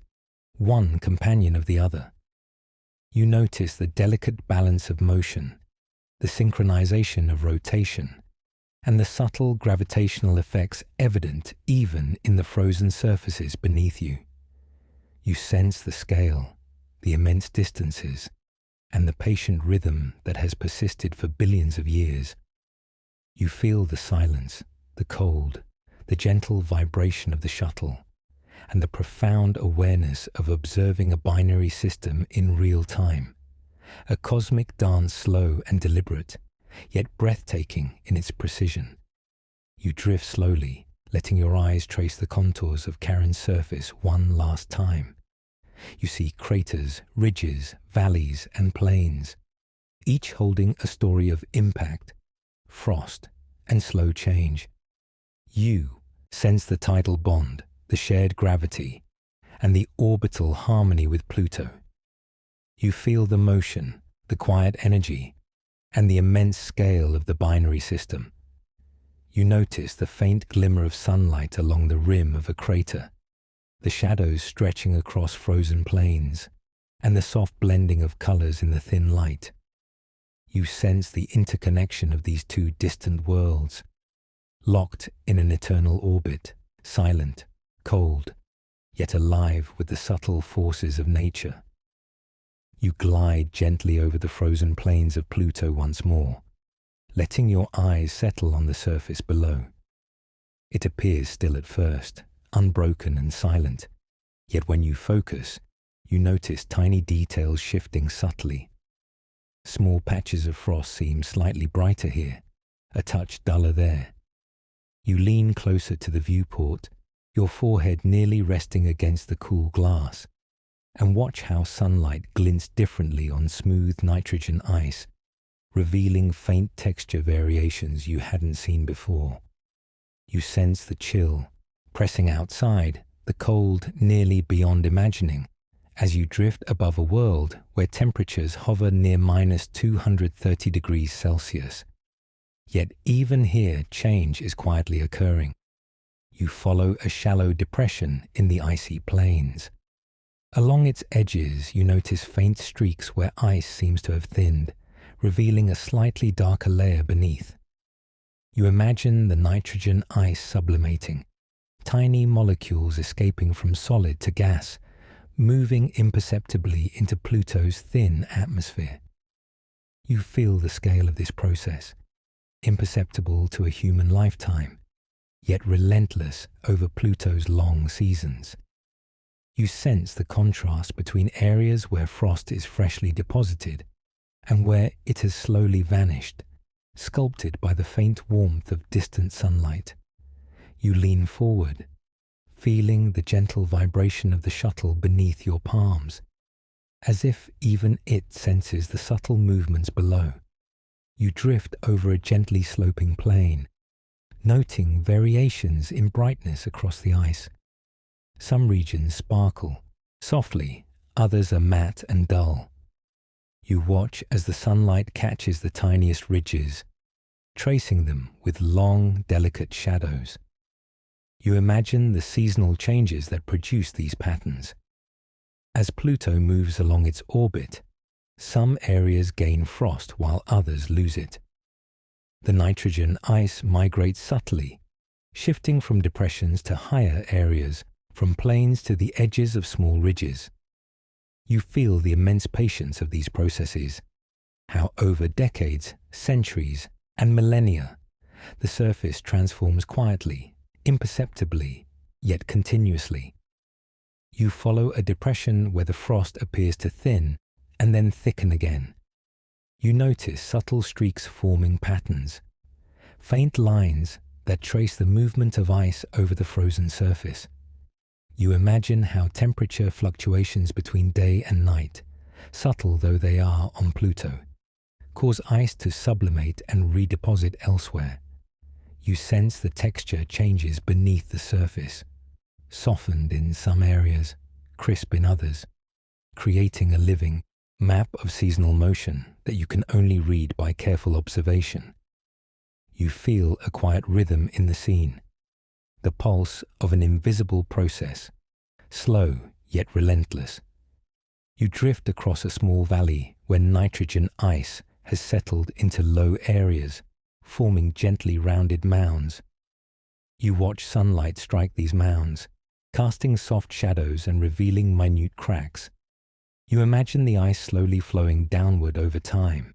one companion of the other. You notice the delicate balance of motion, the synchronization of rotation, and the subtle gravitational effects evident even in the frozen surfaces beneath you. You sense the scale, the immense distances, and the patient rhythm that has persisted for billions of years. You feel the silence, the cold, the gentle vibration of the shuttle, and the profound awareness of observing a binary system in real time, a cosmic dance slow and deliberate, yet breathtaking in its precision. You drift slowly, letting your eyes trace the contours of Charon's surface one last time. You see craters, ridges, valleys, and plains, each holding a story of impact, frost, and slow change. You sense the tidal bond, the shared gravity, and the orbital harmony with Pluto. You feel the motion, the quiet energy, and the immense scale of the binary system. You notice the faint glimmer of sunlight along the rim of a crater, the shadows stretching across frozen plains, and the soft blending of colors in the thin light. You sense the interconnection of these two distant worlds, locked in an eternal orbit, silent, cold, yet alive with the subtle forces of nature. You glide gently over the frozen plains of Pluto once more, letting your eyes settle on the surface below. It appears still at first, unbroken and silent, yet when you focus, you notice tiny details shifting subtly. Small patches of frost seem slightly brighter here, a touch duller there. You lean closer to the viewport, your forehead nearly resting against the cool glass, and watch how sunlight glints differently on smooth nitrogen ice, revealing faint texture variations you hadn't seen before. You sense the chill, pressing outside, the cold nearly beyond imagining, as you drift above a world where temperatures hover near -230 degrees Celsius. Yet even here change is quietly occurring. You follow a shallow depression in the icy plains. Along its edges you notice faint streaks where ice seems to have thinned, revealing a slightly darker layer beneath. You imagine the nitrogen ice sublimating, tiny molecules escaping from solid to gas, moving imperceptibly into Pluto's thin atmosphere. You feel the scale of this process, imperceptible to a human lifetime, yet relentless over Pluto's long seasons. You sense the contrast between areas where frost is freshly deposited and where it has slowly vanished, sculpted by the faint warmth of distant sunlight. You lean forward, feeling the gentle vibration of the shuttle beneath your palms, as if even it senses the subtle movements below. You drift over a gently sloping plain, noting variations in brightness across the ice. Some regions sparkle softly, others are matte and dull. You watch as the sunlight catches the tiniest ridges, tracing them with long, delicate shadows. You imagine the seasonal changes that produce these patterns. As Pluto moves along its orbit, some areas gain frost while others lose it. The nitrogen ice migrates subtly, shifting from depressions to higher areas, from plains to the edges of small ridges. You feel the immense patience of these processes, how over decades, centuries, and millennia, the surface transforms quietly, imperceptibly, yet continuously. You follow a depression where the frost appears to thin and then thicken again. You notice subtle streaks forming patterns, faint lines that trace the movement of ice over the frozen surface. You imagine how temperature fluctuations between day and night, subtle though they are on Pluto, cause ice to sublimate and redeposit elsewhere. You sense the texture changes beneath the surface, softened in some areas, crisp in others, creating a living, map of seasonal motion that you can only read by careful observation. You feel a quiet rhythm in the scene, the pulse of an invisible process, slow yet relentless. You drift across a small valley where nitrogen ice has settled into low areas, forming gently rounded mounds. You watch sunlight strike these mounds, casting soft shadows and revealing minute cracks. You imagine the ice slowly flowing downward over time,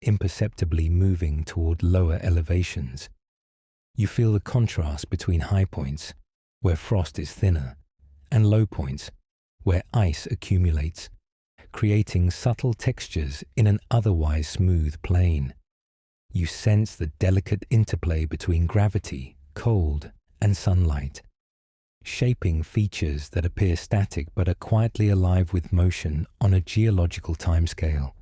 imperceptibly moving toward lower elevations. You feel the contrast between high points, where frost is thinner, and low points, where ice accumulates, creating subtle textures in an otherwise smooth plane. You sense the delicate interplay between gravity, cold, and sunlight, shaping features that appear static but are quietly alive with motion on a geological timescale.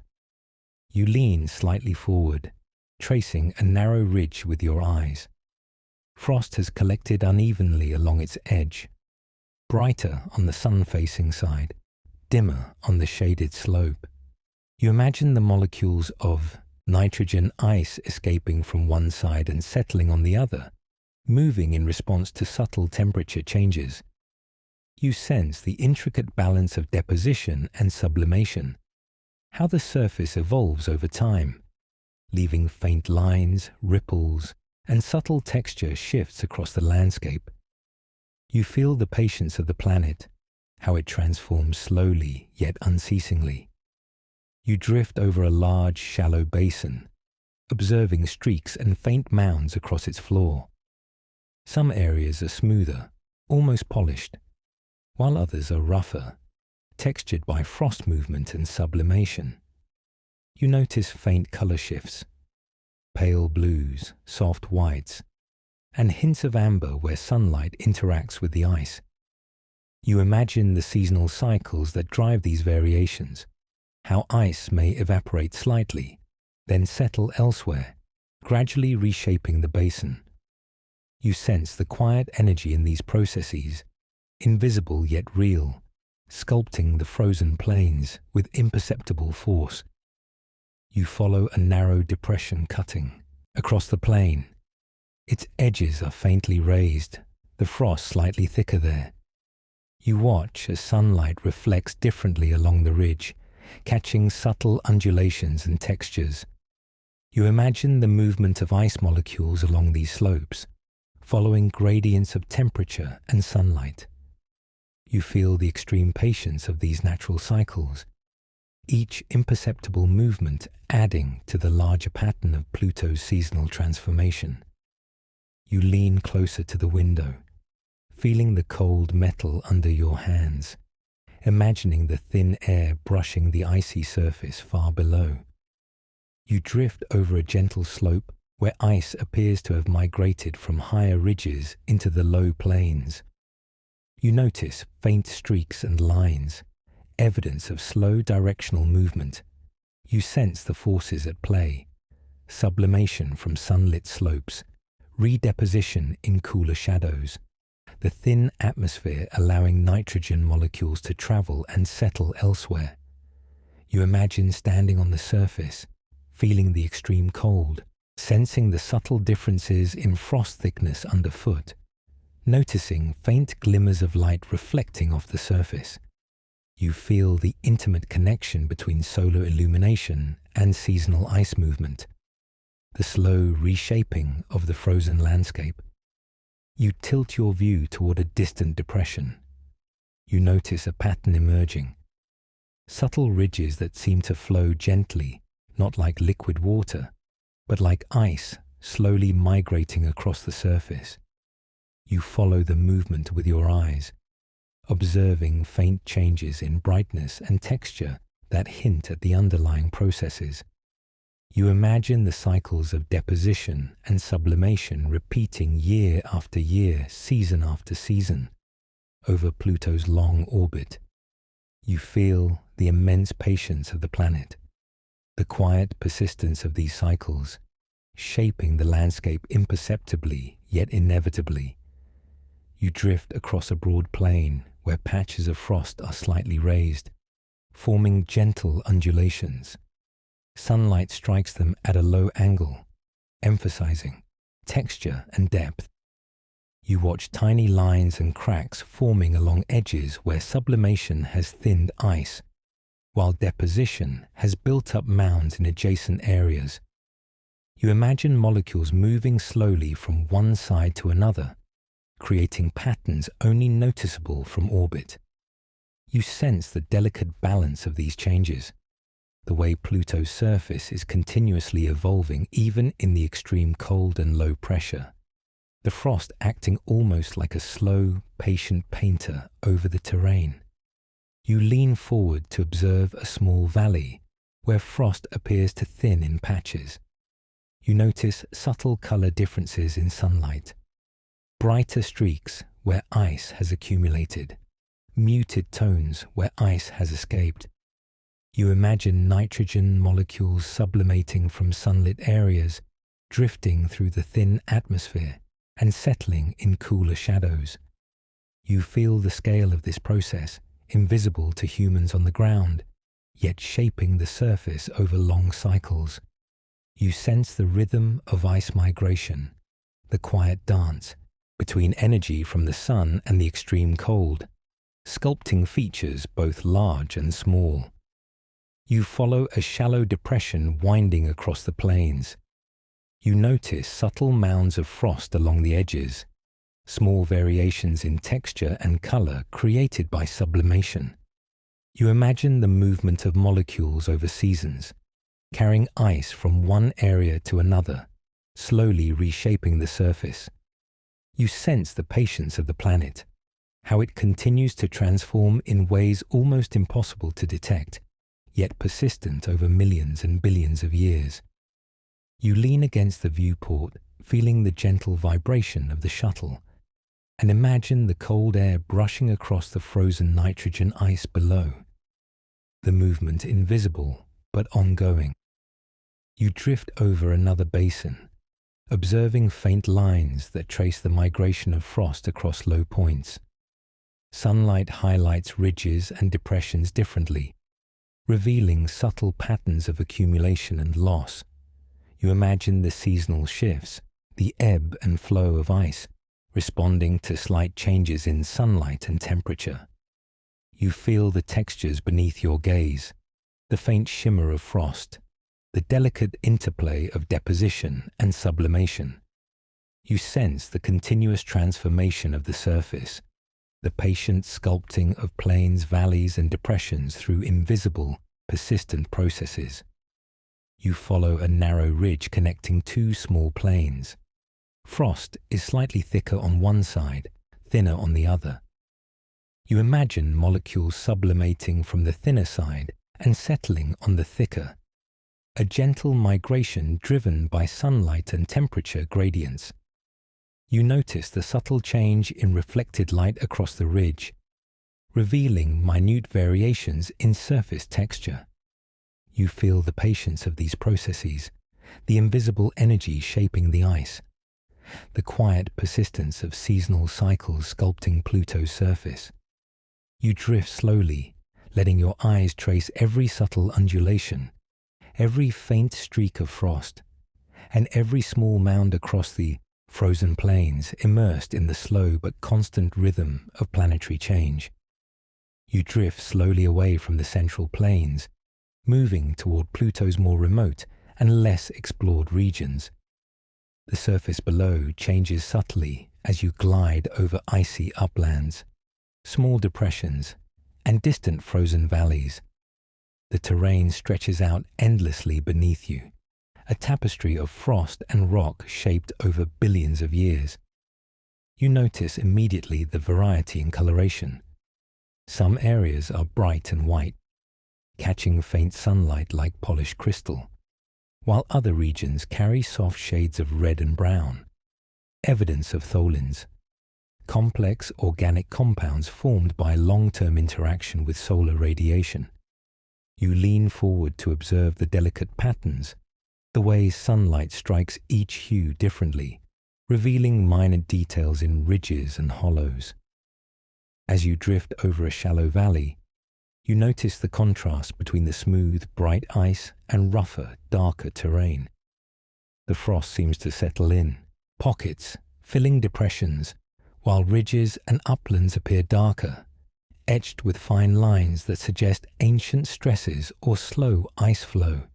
You lean slightly forward, tracing a narrow ridge with your eyes. Frost has collected unevenly along its edge, brighter on the sun-facing side, dimmer on the shaded slope. You imagine the molecules of nitrogen ice escaping from one side and settling on the other, moving in response to subtle temperature changes. You sense the intricate balance of deposition and sublimation, how the surface evolves over time, leaving faint lines, ripples, and subtle texture shifts across the landscape. You feel the patience of the planet, how it transforms slowly yet unceasingly. You drift over a large, shallow basin, observing streaks and faint mounds across its floor. Some areas are smoother, almost polished, while others are rougher, textured by frost movement and sublimation. You notice faint color shifts, pale blues, soft whites, and hints of amber where sunlight interacts with the ice. You imagine the seasonal cycles that drive these variations, how ice may evaporate slightly, then settle elsewhere, gradually reshaping the basin. You sense the quiet energy in these processes, invisible yet real, sculpting the frozen plains with imperceptible force. You follow a narrow depression cutting across the plain. Its edges are faintly raised, the frost slightly thicker there. You watch as sunlight reflects differently along the ridge, catching subtle undulations and textures. You imagine the movement of ice molecules along these slopes, following gradients of temperature and sunlight. You feel the extreme patience of these natural cycles, each imperceptible movement adding to the larger pattern of Pluto's seasonal transformation. You lean closer to the window, feeling the cold metal under your hands, imagining the thin air brushing the icy surface far below. You drift over a gentle slope where ice appears to have migrated from higher ridges into the low plains. You notice faint streaks and lines, evidence of slow directional movement. You sense the forces at play, sublimation from sunlit slopes, redeposition in cooler shadows, the thin atmosphere allowing nitrogen molecules to travel and settle elsewhere. You imagine standing on the surface, feeling the extreme cold, sensing the subtle differences in frost thickness underfoot, noticing faint glimmers of light reflecting off the surface. You feel the intimate connection between solar illumination and seasonal ice movement, the slow reshaping of the frozen landscape. You tilt your view toward a distant depression. You notice a pattern emerging, subtle ridges that seem to flow gently, not like liquid water, but like ice slowly migrating across the surface. You follow the movement with your eyes, observing faint changes in brightness and texture that hint at the underlying processes. You imagine the cycles of deposition and sublimation repeating year after year, season after season, over Pluto's long orbit. You feel the immense patience of the planet, the quiet persistence of these cycles, shaping the landscape imperceptibly yet inevitably. You drift across a broad plain where patches of frost are slightly raised, forming gentle undulations. Sunlight strikes them at a low angle, emphasizing texture and depth. You watch tiny lines and cracks forming along edges where sublimation has thinned ice, while deposition has built up mounds in adjacent areas. You imagine molecules moving slowly from one side to another, creating patterns only noticeable from orbit. You sense the delicate balance of these changes, the way Pluto's surface is continuously evolving even in the extreme cold and low pressure, the frost acting almost like a slow, patient painter over the terrain. You lean forward to observe a small valley where frost appears to thin in patches. You notice subtle color differences in sunlight, brighter streaks where ice has accumulated, muted tones where ice has escaped. You imagine nitrogen molecules sublimating from sunlit areas, drifting through the thin atmosphere and settling in cooler shadows. You feel the scale of this process, invisible to humans on the ground, yet shaping the surface over long cycles. You sense the rhythm of ice migration, the quiet dance between energy from the sun and the extreme cold, sculpting features both large and small. You follow a shallow depression winding across the plains. You notice subtle mounds of frost along the edges, small variations in texture and color created by sublimation. You imagine the movement of molecules over seasons, carrying ice from one area to another, slowly reshaping the surface. You sense the patience of the planet, how it continues to transform in ways almost impossible to detect, yet persistent over millions and billions of years. You lean against the viewport, feeling the gentle vibration of the shuttle, and imagine the cold air brushing across the frozen nitrogen ice below, the movement invisible but ongoing. You drift over another basin, observing faint lines that trace the migration of frost across low points. Sunlight highlights ridges and depressions differently, revealing subtle patterns of accumulation and loss. You imagine the seasonal shifts, the ebb and flow of ice, responding to slight changes in sunlight and temperature. You feel the textures beneath your gaze, the faint shimmer of frost, the delicate interplay of deposition and sublimation. You sense the continuous transformation of the surface, the patient sculpting of plains, valleys, and depressions through invisible, persistent processes. You follow a narrow ridge connecting two small plains. Frost is slightly thicker on one side, thinner on the other. You imagine molecules sublimating from the thinner side and settling on the thicker, a gentle migration driven by sunlight and temperature gradients. You notice the subtle change in reflected light across the ridge, revealing minute variations in surface texture. You feel the patience of these processes, the invisible energy shaping the ice, the quiet persistence of seasonal cycles sculpting Pluto's surface. You drift slowly, letting your eyes trace every subtle undulation, every faint streak of frost, and every small mound across the frozen plains immersed in the slow but constant rhythm of planetary change. You drift slowly away from the central plains, moving toward Pluto's more remote and less explored regions. The surface below changes subtly as you glide over icy uplands, small depressions, and distant frozen valleys. The terrain stretches out endlessly beneath you, a tapestry of frost and rock shaped over billions of years. You notice immediately the variety in coloration. Some areas are bright and white, catching faint sunlight like polished crystal, while other regions carry soft shades of red and brown, evidence of tholins, complex organic compounds formed by long-term interaction with solar radiation. You lean forward to observe the delicate patterns, the way sunlight strikes each hue differently, revealing minor details in ridges and hollows. As you drift over a shallow valley, You notice the contrast between the smooth, bright ice and rougher, darker terrain. The frost seems to settle in, pockets, filling depressions, while ridges and uplands appear darker, etched with fine lines that suggest ancient stresses or slow ice flow.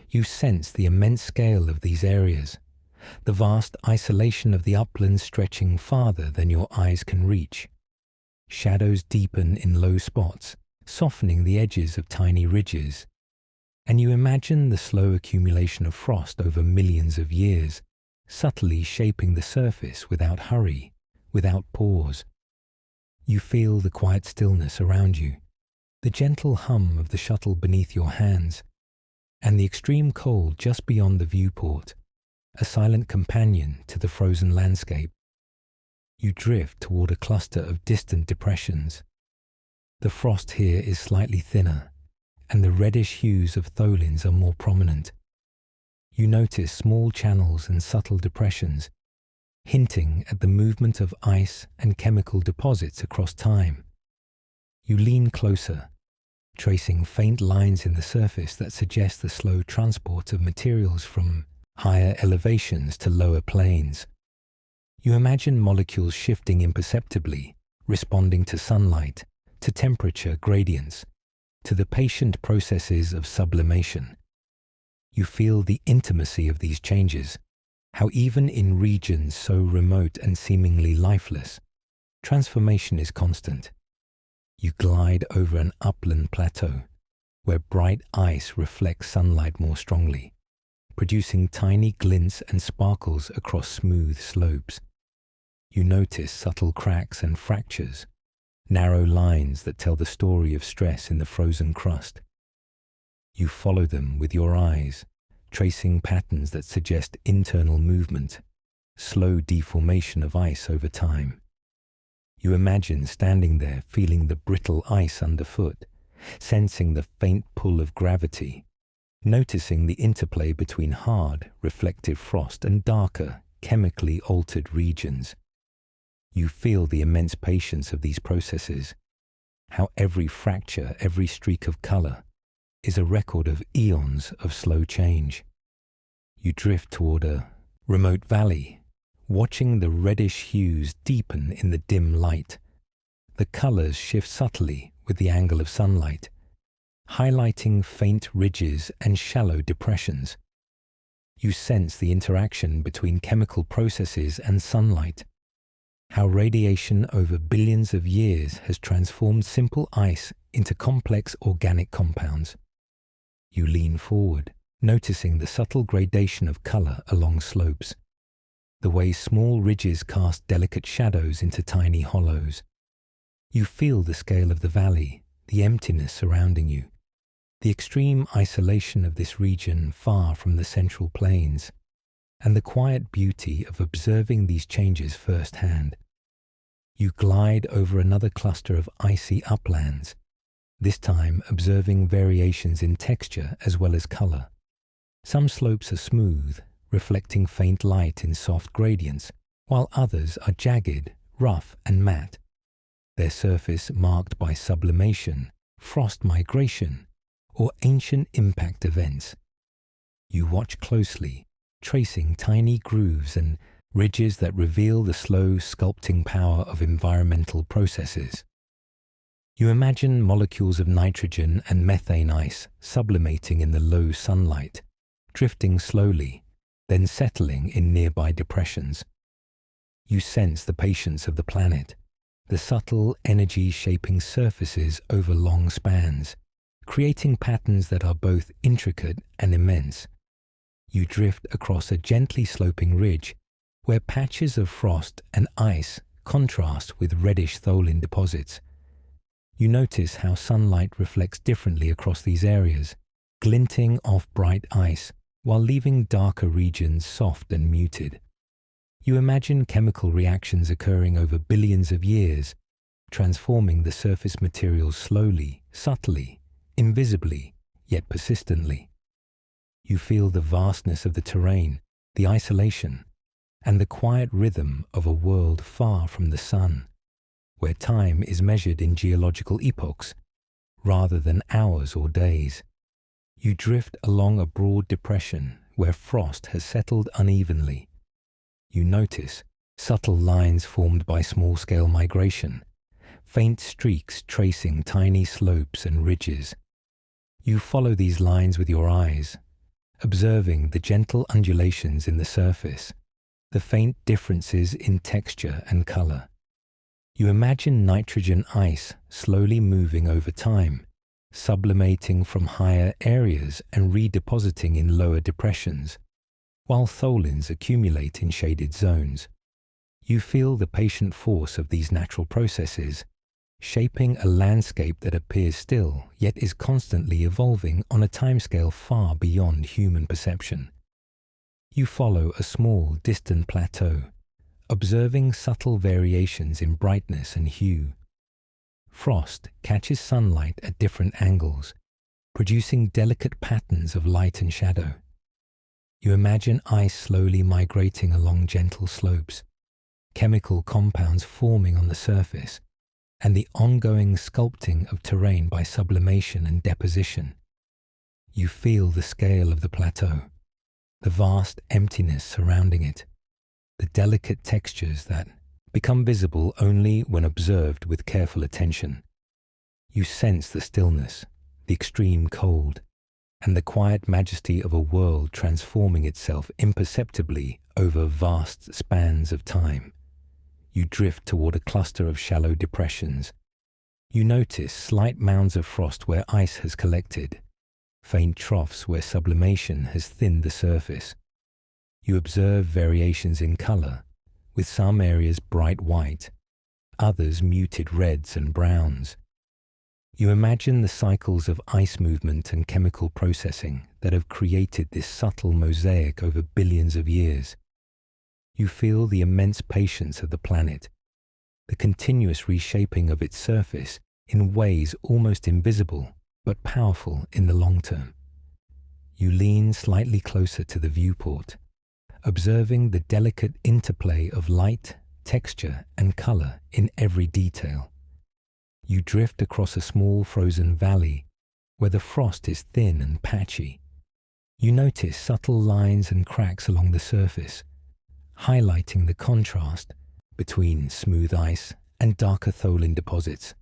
You sense the immense scale of these areas, the vast isolation of the uplands stretching farther than your eyes can reach. Shadows deepen in low spots, softening the edges of tiny ridges, and you imagine the slow accumulation of frost over millions of years, subtly shaping the surface without hurry, without pause. You feel the quiet stillness around you, the gentle hum of the shuttle beneath your hands, and the extreme cold just beyond the viewport, a silent companion to the frozen landscape. You drift toward a cluster of distant depressions. The frost here is slightly thinner, and the reddish hues of tholins are more prominent. You notice small channels and subtle depressions, hinting at the movement of ice and chemical deposits across time. You lean closer, tracing faint lines in the surface that suggest the slow transport of materials from higher elevations to lower planes. You imagine molecules shifting imperceptibly, responding to sunlight, to temperature gradients, to the patient processes of sublimation. You feel the intimacy of these changes, how even in regions so remote and seemingly lifeless, transformation is constant. You glide over an upland plateau, where bright ice reflects sunlight more strongly, producing tiny glints and sparkles across smooth slopes. You notice subtle cracks and fractures, narrow lines that tell the story of stress in the frozen crust. You follow them with your eyes, tracing patterns that suggest internal movement, slow deformation of ice over time. You imagine standing there feeling the brittle ice underfoot, sensing the faint pull of gravity, noticing the interplay between hard, reflective frost and darker, chemically altered regions. You feel the immense patience of these processes, how every fracture, every streak of color, is a record of eons of slow change. You drift toward a remote valley, watching the reddish hues deepen in the dim light. The colors shift subtly with the angle of sunlight, highlighting faint ridges and shallow depressions. You sense the interaction between chemical processes and sunlight, how radiation over billions of years has transformed simple ice into complex organic compounds. You lean forward, noticing the subtle gradation of color along slopes, the way small ridges cast delicate shadows into tiny hollows. You feel the scale of the valley, the emptiness surrounding you, the extreme isolation of this region far from the central plains, and the quiet beauty of observing these changes firsthand. You glide over another cluster of icy uplands, this time observing variations in texture as well as color. Some slopes are smooth, reflecting faint light in soft gradients, while others are jagged, rough, and matte, their surface marked by sublimation, frost migration, or ancient impact events. You watch closely, tracing tiny grooves and ridges that reveal the slow sculpting power of environmental processes. You imagine molecules of nitrogen and methane ice sublimating in the low sunlight, drifting slowly, then settling in nearby depressions. You sense the patience of the planet, the subtle energy shaping surfaces over long spans, creating patterns that are both intricate and immense. You drift across a gently sloping ridge where patches of frost and ice contrast with reddish tholin deposits. You notice how sunlight reflects differently across these areas, glinting off bright ice while leaving darker regions soft and muted. You imagine chemical reactions occurring over billions of years, transforming the surface materials slowly, subtly, invisibly, yet persistently. You feel the vastness of the terrain, the isolation, and the quiet rhythm of a world far from the sun, where time is measured in geological epochs rather than hours or days. You drift along a broad depression where frost has settled unevenly. You notice subtle lines formed by small-scale migration, faint streaks tracing tiny slopes and ridges. You follow these lines with your eyes, observing the gentle undulations in the surface, the faint differences in texture and color. You imagine nitrogen ice slowly moving over time, sublimating from higher areas and redepositing in lower depressions, while tholins accumulate in shaded zones. You feel the patient force of these natural processes, shaping a landscape that appears still, yet is constantly evolving on a timescale far beyond human perception. You follow a small, distant plateau, observing subtle variations in brightness and hue. Frost catches sunlight at different angles, producing delicate patterns of light and shadow. You imagine ice slowly migrating along gentle slopes, chemical compounds forming on the surface, and the ongoing sculpting of terrain by sublimation and deposition. You feel the scale of the plateau, the vast emptiness surrounding it, the delicate textures that become visible only when observed with careful attention. You sense the stillness, the extreme cold, and the quiet majesty of a world transforming itself imperceptibly over vast spans of time. You drift toward a cluster of shallow depressions. You notice slight mounds of frost where ice has collected, faint troughs where sublimation has thinned the surface. You observe variations in color, with some areas bright white, others muted reds and browns. You imagine the cycles of ice movement and chemical processing that have created this subtle mosaic over billions of years. You feel the immense patience of the planet, the continuous reshaping of its surface in ways almost invisible but powerful in the long term. You lean slightly closer to the viewport, observing the delicate interplay of light, texture, and color in every detail. You drift across a small frozen valley where the frost is thin and patchy. You notice subtle lines and cracks along the surface, highlighting the contrast between smooth ice and darker tholin deposits.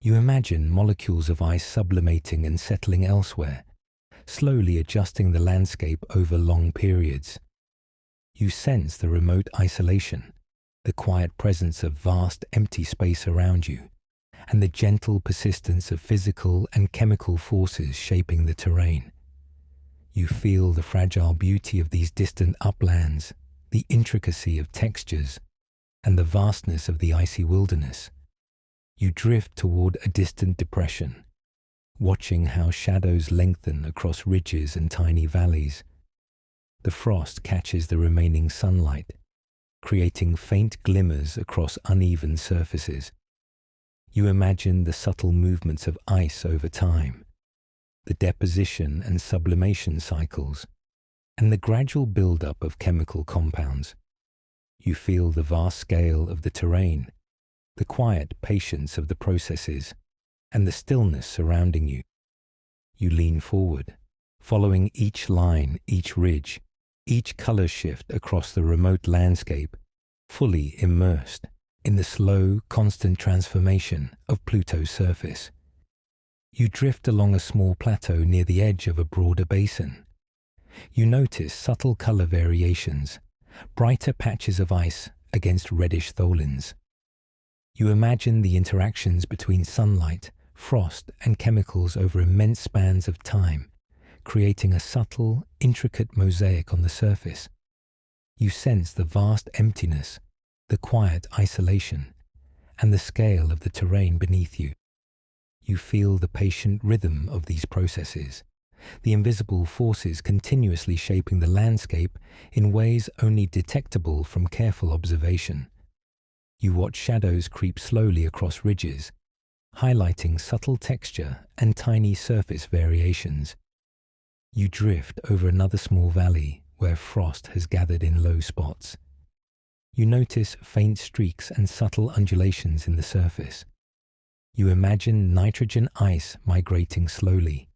You imagine molecules of ice sublimating and settling elsewhere, slowly adjusting the landscape over long periods. You sense the remote isolation, the quiet presence of vast empty space around you, and the gentle persistence of physical and chemical forces shaping the terrain. You feel the fragile beauty of these distant uplands, the intricacy of textures, and the vastness of the icy wilderness. You drift toward a distant depression, watching how shadows lengthen across ridges and tiny valleys. The frost catches the remaining sunlight, creating faint glimmers across uneven surfaces. You imagine the subtle movements of ice over time, the deposition and sublimation cycles, and the gradual buildup of chemical compounds. You feel the vast scale of the terrain, the quiet patience of the processes, and the stillness surrounding you. You lean forward, following each line, each ridge, each color shift across the remote landscape, fully immersed in the slow, constant transformation of Pluto's surface. You drift along a small plateau near the edge of a broader basin. You notice subtle color variations, brighter patches of ice against reddish tholins. You imagine the interactions between sunlight, frost, and chemicals over immense spans of time, creating a subtle, intricate mosaic on the surface. You sense the vast emptiness, the quiet isolation, and the scale of the terrain beneath you. You feel the patient rhythm of these processes, the invisible forces continuously shaping the landscape in ways only detectable from careful observation. You watch shadows creep slowly across ridges, highlighting subtle texture and tiny surface variations. You drift over another small valley where frost has gathered in low spots. You notice faint streaks and subtle undulations in the surface. You imagine nitrogen ice migrating slowly,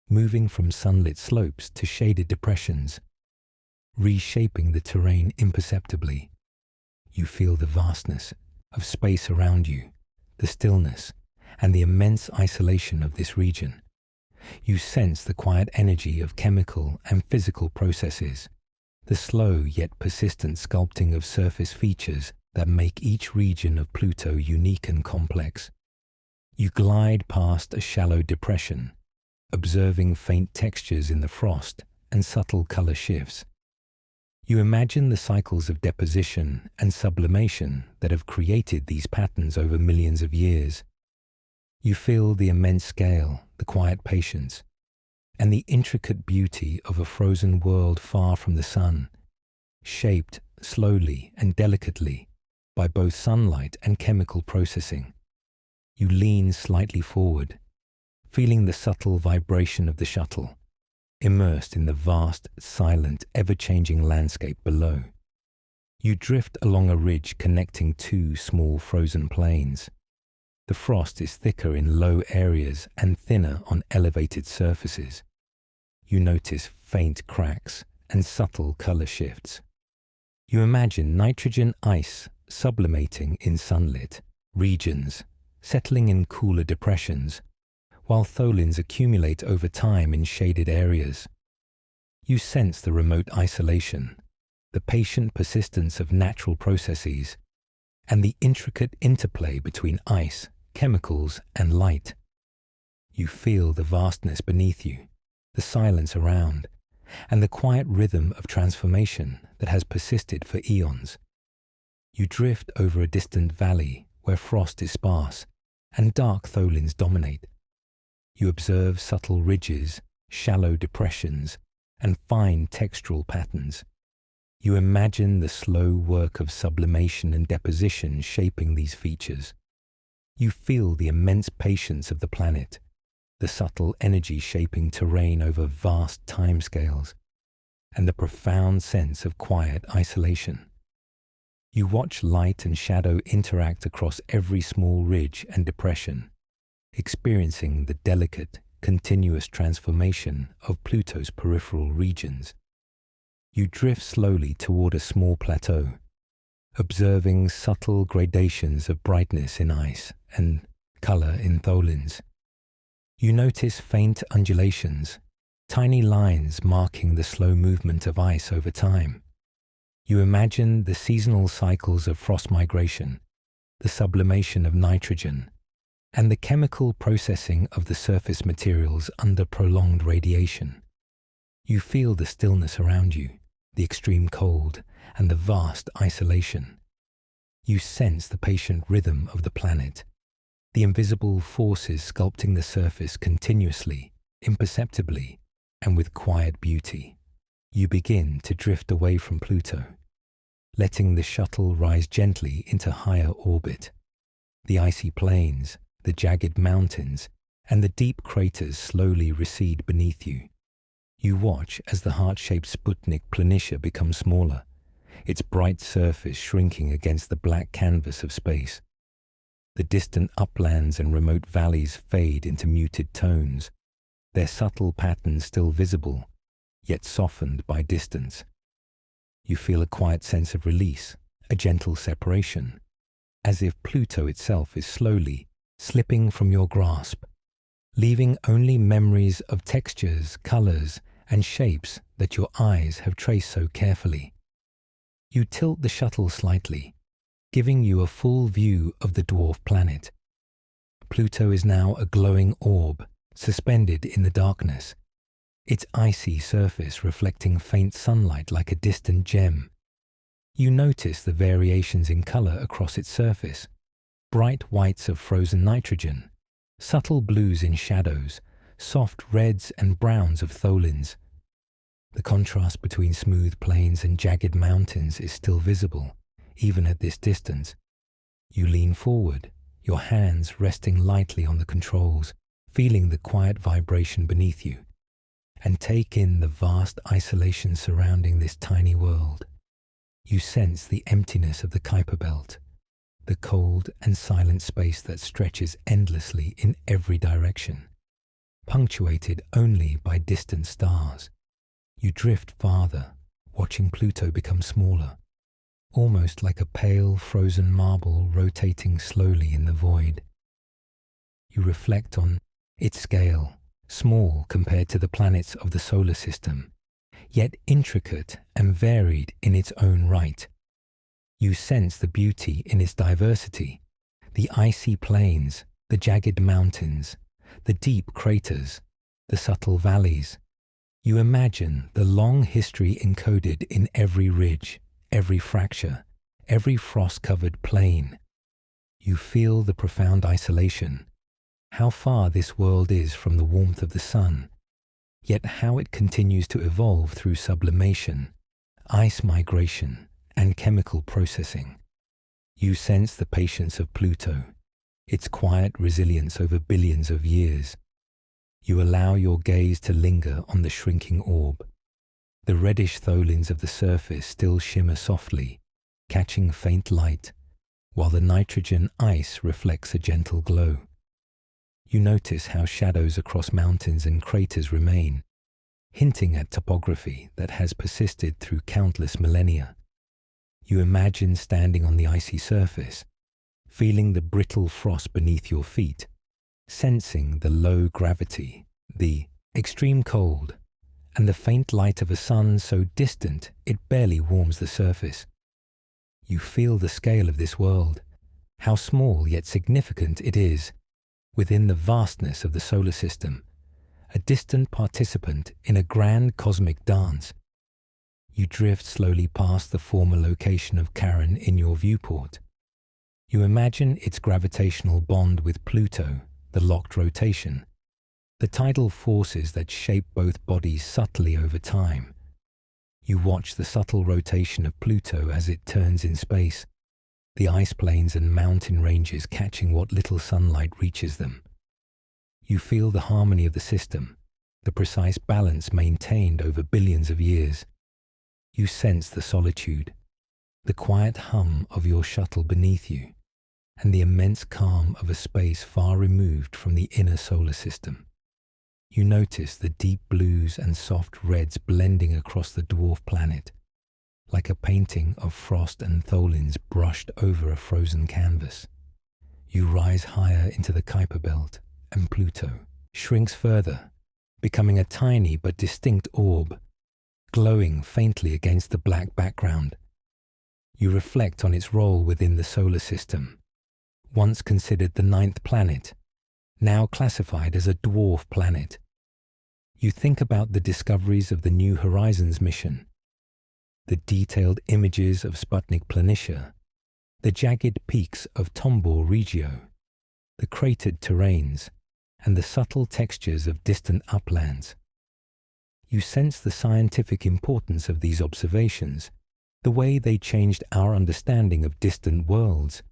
moving from sunlit slopes to shaded depressions, reshaping the terrain imperceptibly. You feel the vastness of space around you, the stillness, and the immense isolation of this region. You sense the quiet energy of chemical and physical processes, the slow yet persistent sculpting of surface features that make each region of Pluto unique and complex. You glide past a shallow depression, observing faint textures in the frost and subtle color shifts. You imagine the cycles of deposition and sublimation that have created these patterns over millions of years. You feel the immense scale, the quiet patience, and the intricate beauty of a frozen world far from the sun, shaped slowly and delicately by both sunlight and chemical processing. You lean slightly forward, feeling the subtle vibration of the shuttle, immersed in the vast, silent, ever-changing landscape below. You drift along a ridge connecting two small frozen plains. The frost is thicker in low areas and thinner on elevated surfaces. You notice faint cracks and subtle color shifts. You imagine nitrogen ice sublimating in sunlit regions, settling in cooler depressions, while tholins accumulate over time in shaded areas. You sense the remote isolation, the patient persistence of natural processes, and the intricate interplay between ice, chemicals, and light. You feel the vastness beneath you, the silence around, and the quiet rhythm of transformation that has persisted for eons. You drift over a distant valley where frost is sparse and dark tholins dominate. You observe subtle ridges, shallow depressions, and fine textural patterns. You imagine the slow work of sublimation and deposition shaping these features. You feel the immense patience of the planet, the subtle energy shaping terrain over vast timescales, and the profound sense of quiet isolation. You watch light and shadow interact across every small ridge and depression, experiencing the delicate, continuous transformation of Pluto's peripheral regions. You drift slowly toward a small plateau, observing subtle gradations of brightness in ice and color in tholins. You notice faint undulations, tiny lines marking the slow movement of ice over time. You imagine the seasonal cycles of frost migration, the sublimation of nitrogen, and the chemical processing of the surface materials under prolonged radiation. You feel the stillness around you, the extreme cold, and the vast isolation. You sense the patient rhythm of the planet, the invisible forces sculpting the surface continuously, imperceptibly, and with quiet beauty. You begin to drift away from Pluto, letting the shuttle rise gently into higher orbit. The icy plains, the jagged mountains, and the deep craters slowly recede beneath you. You watch as the heart-shaped Sputnik Planitia becomes smaller, its bright surface shrinking against the black canvas of space. The distant uplands and remote valleys fade into muted tones, their subtle patterns still visible, yet softened by distance. You feel a quiet sense of release, a gentle separation, as if Pluto itself is slowly slipping from your grasp, leaving only memories of textures, colors, and shapes that your eyes have traced so carefully. You tilt the shuttle slightly, giving you a full view of the dwarf planet. Pluto is now a glowing orb, suspended in the darkness, its icy surface reflecting faint sunlight like a distant gem. You notice the variations in color across its surface, bright whites of frozen nitrogen, subtle blues in shadows, soft reds and browns of tholins. The contrast between smooth plains and jagged mountains is still visible, even at this distance. You lean forward, your hands resting lightly on the controls, feeling the quiet vibration beneath you, and take in the vast isolation surrounding this tiny world. You sense the emptiness of the Kuiper belt, the cold and silent space that stretches endlessly in every direction, punctuated only by distant stars. You drift farther, watching Pluto become smaller, almost like a pale, frozen marble rotating slowly in the void. You reflect on its scale, small compared to the planets of the solar system, yet intricate and varied in its own right. You sense the beauty in its diversity, the icy plains, the jagged mountains, the deep craters, the subtle valleys. You imagine the long history encoded in every ridge, every fracture, every frost-covered plain. You feel the profound isolation, how far this world is from the warmth of the sun, yet how it continues to evolve through sublimation, ice migration, and chemical processing. You sense the patience of Pluto, its quiet resilience over billions of years. You allow your gaze to linger on the shrinking orb. The reddish tholins of the surface still shimmer softly, catching faint light, while the nitrogen ice reflects a gentle glow. You notice how shadows across mountains and craters remain, hinting at topography that has persisted through countless millennia. You imagine standing on the icy surface, feeling the brittle frost beneath your feet, sensing the low gravity, the extreme cold, and the faint light of a sun so distant it barely warms the surface. You feel the scale of this world, how small yet significant it is, within the vastness of the solar system, a distant participant in a grand cosmic dance. You drift slowly past the former location of Charon in your viewport. You imagine its gravitational bond with Pluto, the locked rotation, the tidal forces that shape both bodies subtly over time. You watch the subtle rotation of Pluto as it turns in space, the ice plains and mountain ranges catching what little sunlight reaches them. You feel the harmony of the system, the precise balance maintained over billions of years. You sense the solitude, the quiet hum of your shuttle beneath you, and the immense calm of a space far removed from the inner solar system. You notice the deep blues and soft reds blending across the dwarf planet, like a painting of frost and tholins brushed over a frozen canvas. You rise higher into the Kuiper belt, and Pluto shrinks further, becoming a tiny but distinct orb, glowing faintly against the black background. You reflect on its role within the solar system, once considered the 9th planet, now classified as a dwarf planet. You think about the discoveries of the New Horizons mission, the detailed images of Sputnik Planitia, the jagged peaks of Tombor Regio, the cratered terrains, and the subtle textures of distant uplands. You sense the scientific importance of these observations, the way they changed our understanding of distant worlds,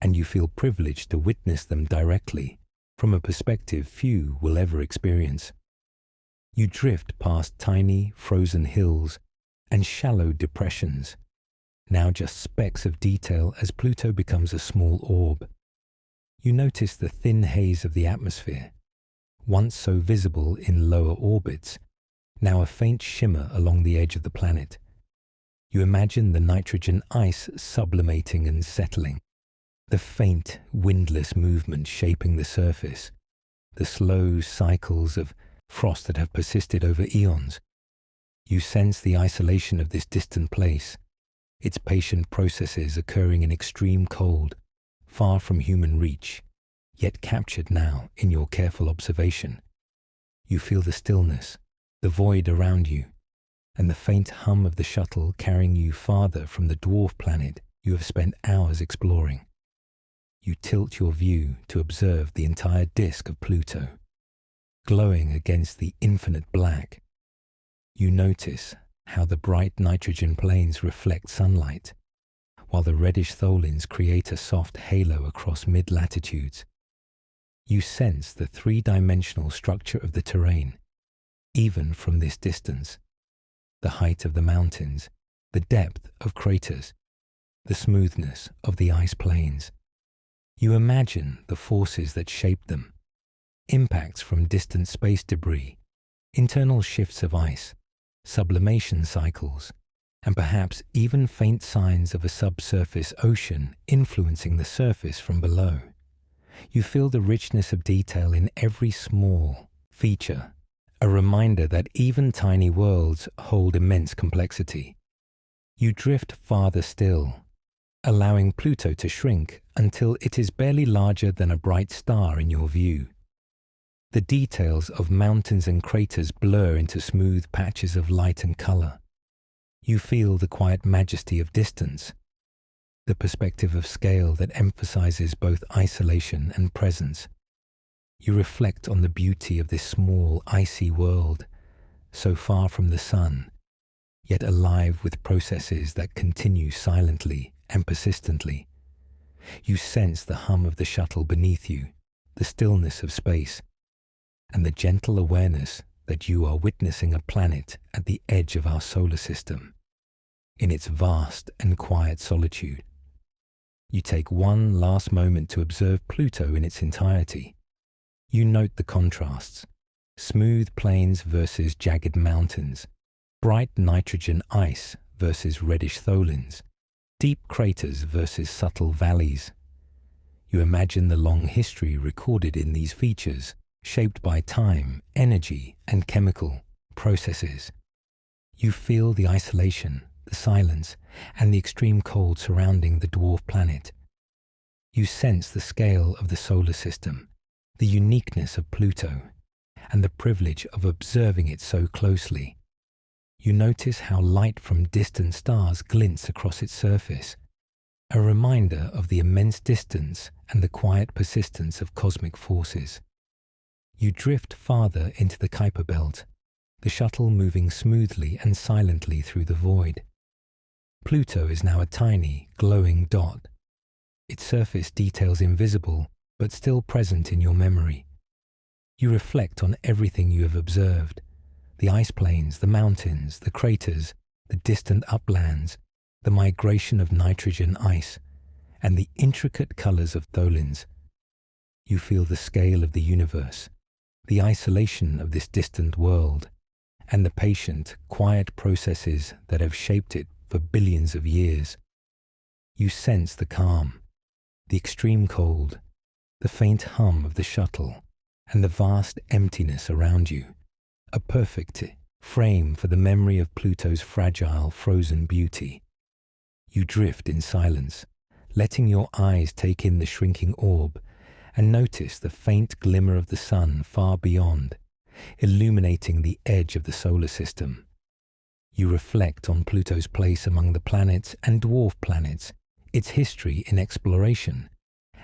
and you feel privileged to witness them directly, from a perspective few will ever experience. You drift past tiny, frozen hills and shallow depressions, now just specks of detail as Pluto becomes a small orb. You notice the thin haze of the atmosphere, once so visible in lower orbits, now a faint shimmer along the edge of the planet. You imagine the nitrogen ice sublimating and settling, the faint, windless movement shaping the surface, the slow cycles of frost that have persisted over eons. You sense the isolation of this distant place, its patient processes occurring in extreme cold, far from human reach, yet captured now in your careful observation. You feel the stillness, the void around you, and the faint hum of the shuttle carrying you farther from the dwarf planet you have spent hours exploring. You tilt your view to observe the entire disk of Pluto, glowing against the infinite black. You notice how the bright nitrogen plains reflect sunlight, while the reddish tholins create a soft halo across mid-latitudes. You sense the three-dimensional structure of the terrain, even from this distance, the height of the mountains, the depth of craters, the smoothness of the ice plains. You imagine the forces that shape them, impacts from distant space debris, internal shifts of ice, sublimation cycles, and perhaps even faint signs of a subsurface ocean influencing the surface from below. You feel the richness of detail in every small feature, a reminder that even tiny worlds hold immense complexity. You drift farther still, allowing Pluto to shrink until it is barely larger than a bright star in your view. The details of mountains and craters blur into smooth patches of light and color. You feel the quiet majesty of distance, the perspective of scale that emphasizes both isolation and presence. You reflect on the beauty of this small, icy world, so far from the sun, yet alive with processes that continue silently and persistently. You sense the hum of the shuttle beneath you, the stillness of space, and the gentle awareness that you are witnessing a planet at the edge of our solar system, in its vast and quiet solitude. You take one last moment to observe Pluto in its entirety. You note the contrasts: smooth plains versus jagged mountains, bright nitrogen ice versus reddish tholins, deep craters versus subtle valleys. You imagine the long history recorded in these features, shaped by time, energy, and chemical processes. You feel the isolation, the silence, and the extreme cold surrounding the dwarf planet. You sense the scale of the solar system, the uniqueness of Pluto, and the privilege of observing it so closely. You notice how light from distant stars glints across its surface, a reminder of the immense distance and the quiet persistence of cosmic forces. You drift farther into the Kuiper belt, the shuttle moving smoothly and silently through the void. Pluto is now a tiny, glowing dot, its surface details invisible but still present in your memory. You reflect on everything you have observed: the ice plains, the mountains, the craters, the distant uplands, the migration of nitrogen ice, and the intricate colors of tholins. You feel the scale of the universe, the isolation of this distant world, and the patient, quiet processes that have shaped it for billions of years. You sense the calm, the extreme cold, the faint hum of the shuttle, and the vast emptiness around you, a perfect frame for the memory of Pluto's fragile, frozen beauty. You drift in silence, letting your eyes take in the shrinking orb and notice the faint glimmer of the sun far beyond, illuminating the edge of the solar system. You reflect on Pluto's place among the planets and dwarf planets, its history in exploration,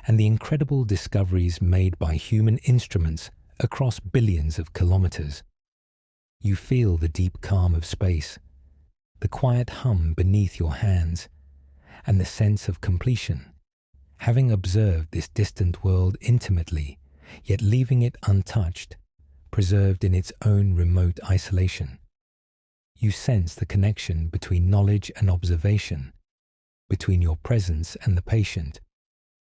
and the incredible discoveries made by human instruments across billions of kilometers. You feel the deep calm of space, the quiet hum beneath your hands, and the sense of completion, having observed this distant world intimately, yet leaving it untouched, preserved in its own remote isolation. You sense the connection between knowledge and observation, between your presence and the patient,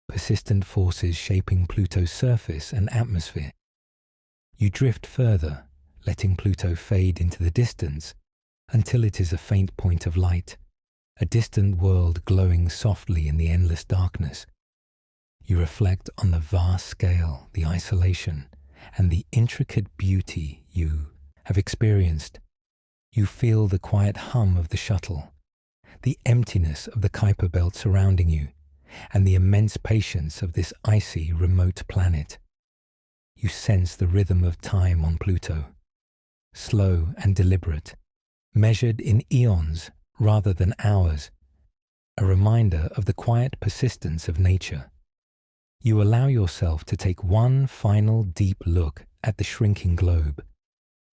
persistent forces shaping Pluto's surface and atmosphere. You drift further, letting Pluto fade into the distance until it is a faint point of light, a distant world glowing softly in the endless darkness. You reflect on the vast scale, the isolation, and the intricate beauty you have experienced. You feel the quiet hum of the shuttle, the emptiness of the Kuiper belt surrounding you, and the immense patience of this icy, remote planet. You sense the rhythm of time on Pluto, slow and deliberate, measured in eons rather than hours, a reminder of the quiet persistence of nature. You allow yourself to take one final deep look at the shrinking globe,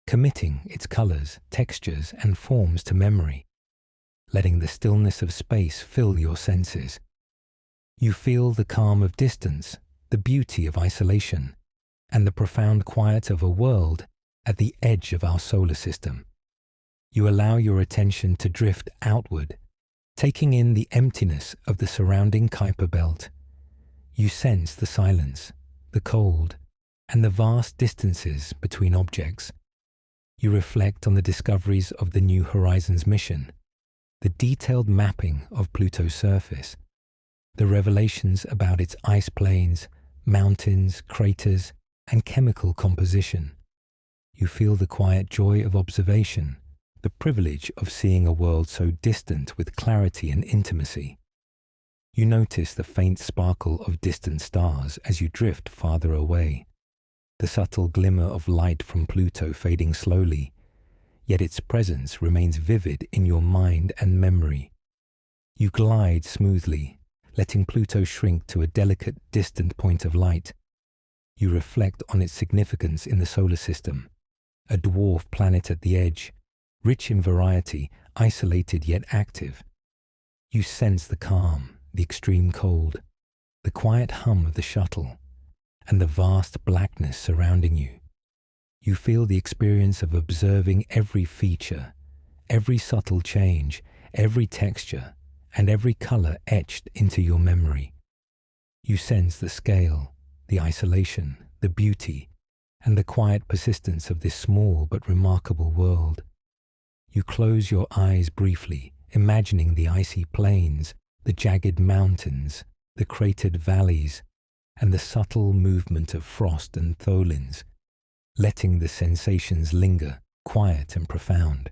committing its colors, textures, and forms to memory, letting the stillness of space fill your senses. You feel the calm of distance, the beauty of isolation, and the profound quiet of a world at the edge of our solar system. You allow your attention to drift outward, Taking in the emptiness of the surrounding Kuiper belt, you sense the silence, the cold, and the vast distances between objects. You reflect on the discoveries of the New Horizons mission, the detailed mapping of Pluto's surface, the revelations about its ice plains, mountains, craters, and chemical composition. You feel the quiet joy of observation, the privilege of seeing a world so distant with clarity and intimacy. You notice the faint sparkle of distant stars as you drift farther away, the subtle glimmer of light from Pluto fading slowly, yet its presence remains vivid in your mind and memory. You glide smoothly, letting Pluto shrink to a delicate, distant point of light. You reflect on its significance in the solar system, a dwarf planet at the edge, rich in variety, isolated yet active. You sense the calm, the extreme cold, the quiet hum of the shuttle, and the vast blackness surrounding you. You feel the experience of observing every feature, every subtle change, every texture, and every color etched into your memory. You sense the scale, the isolation, the beauty, and the quiet persistence of this small but remarkable world. You close your eyes briefly, imagining the icy plains, the jagged mountains, the cratered valleys, and the subtle movement of frost and tholins, letting the sensations linger, quiet and profound.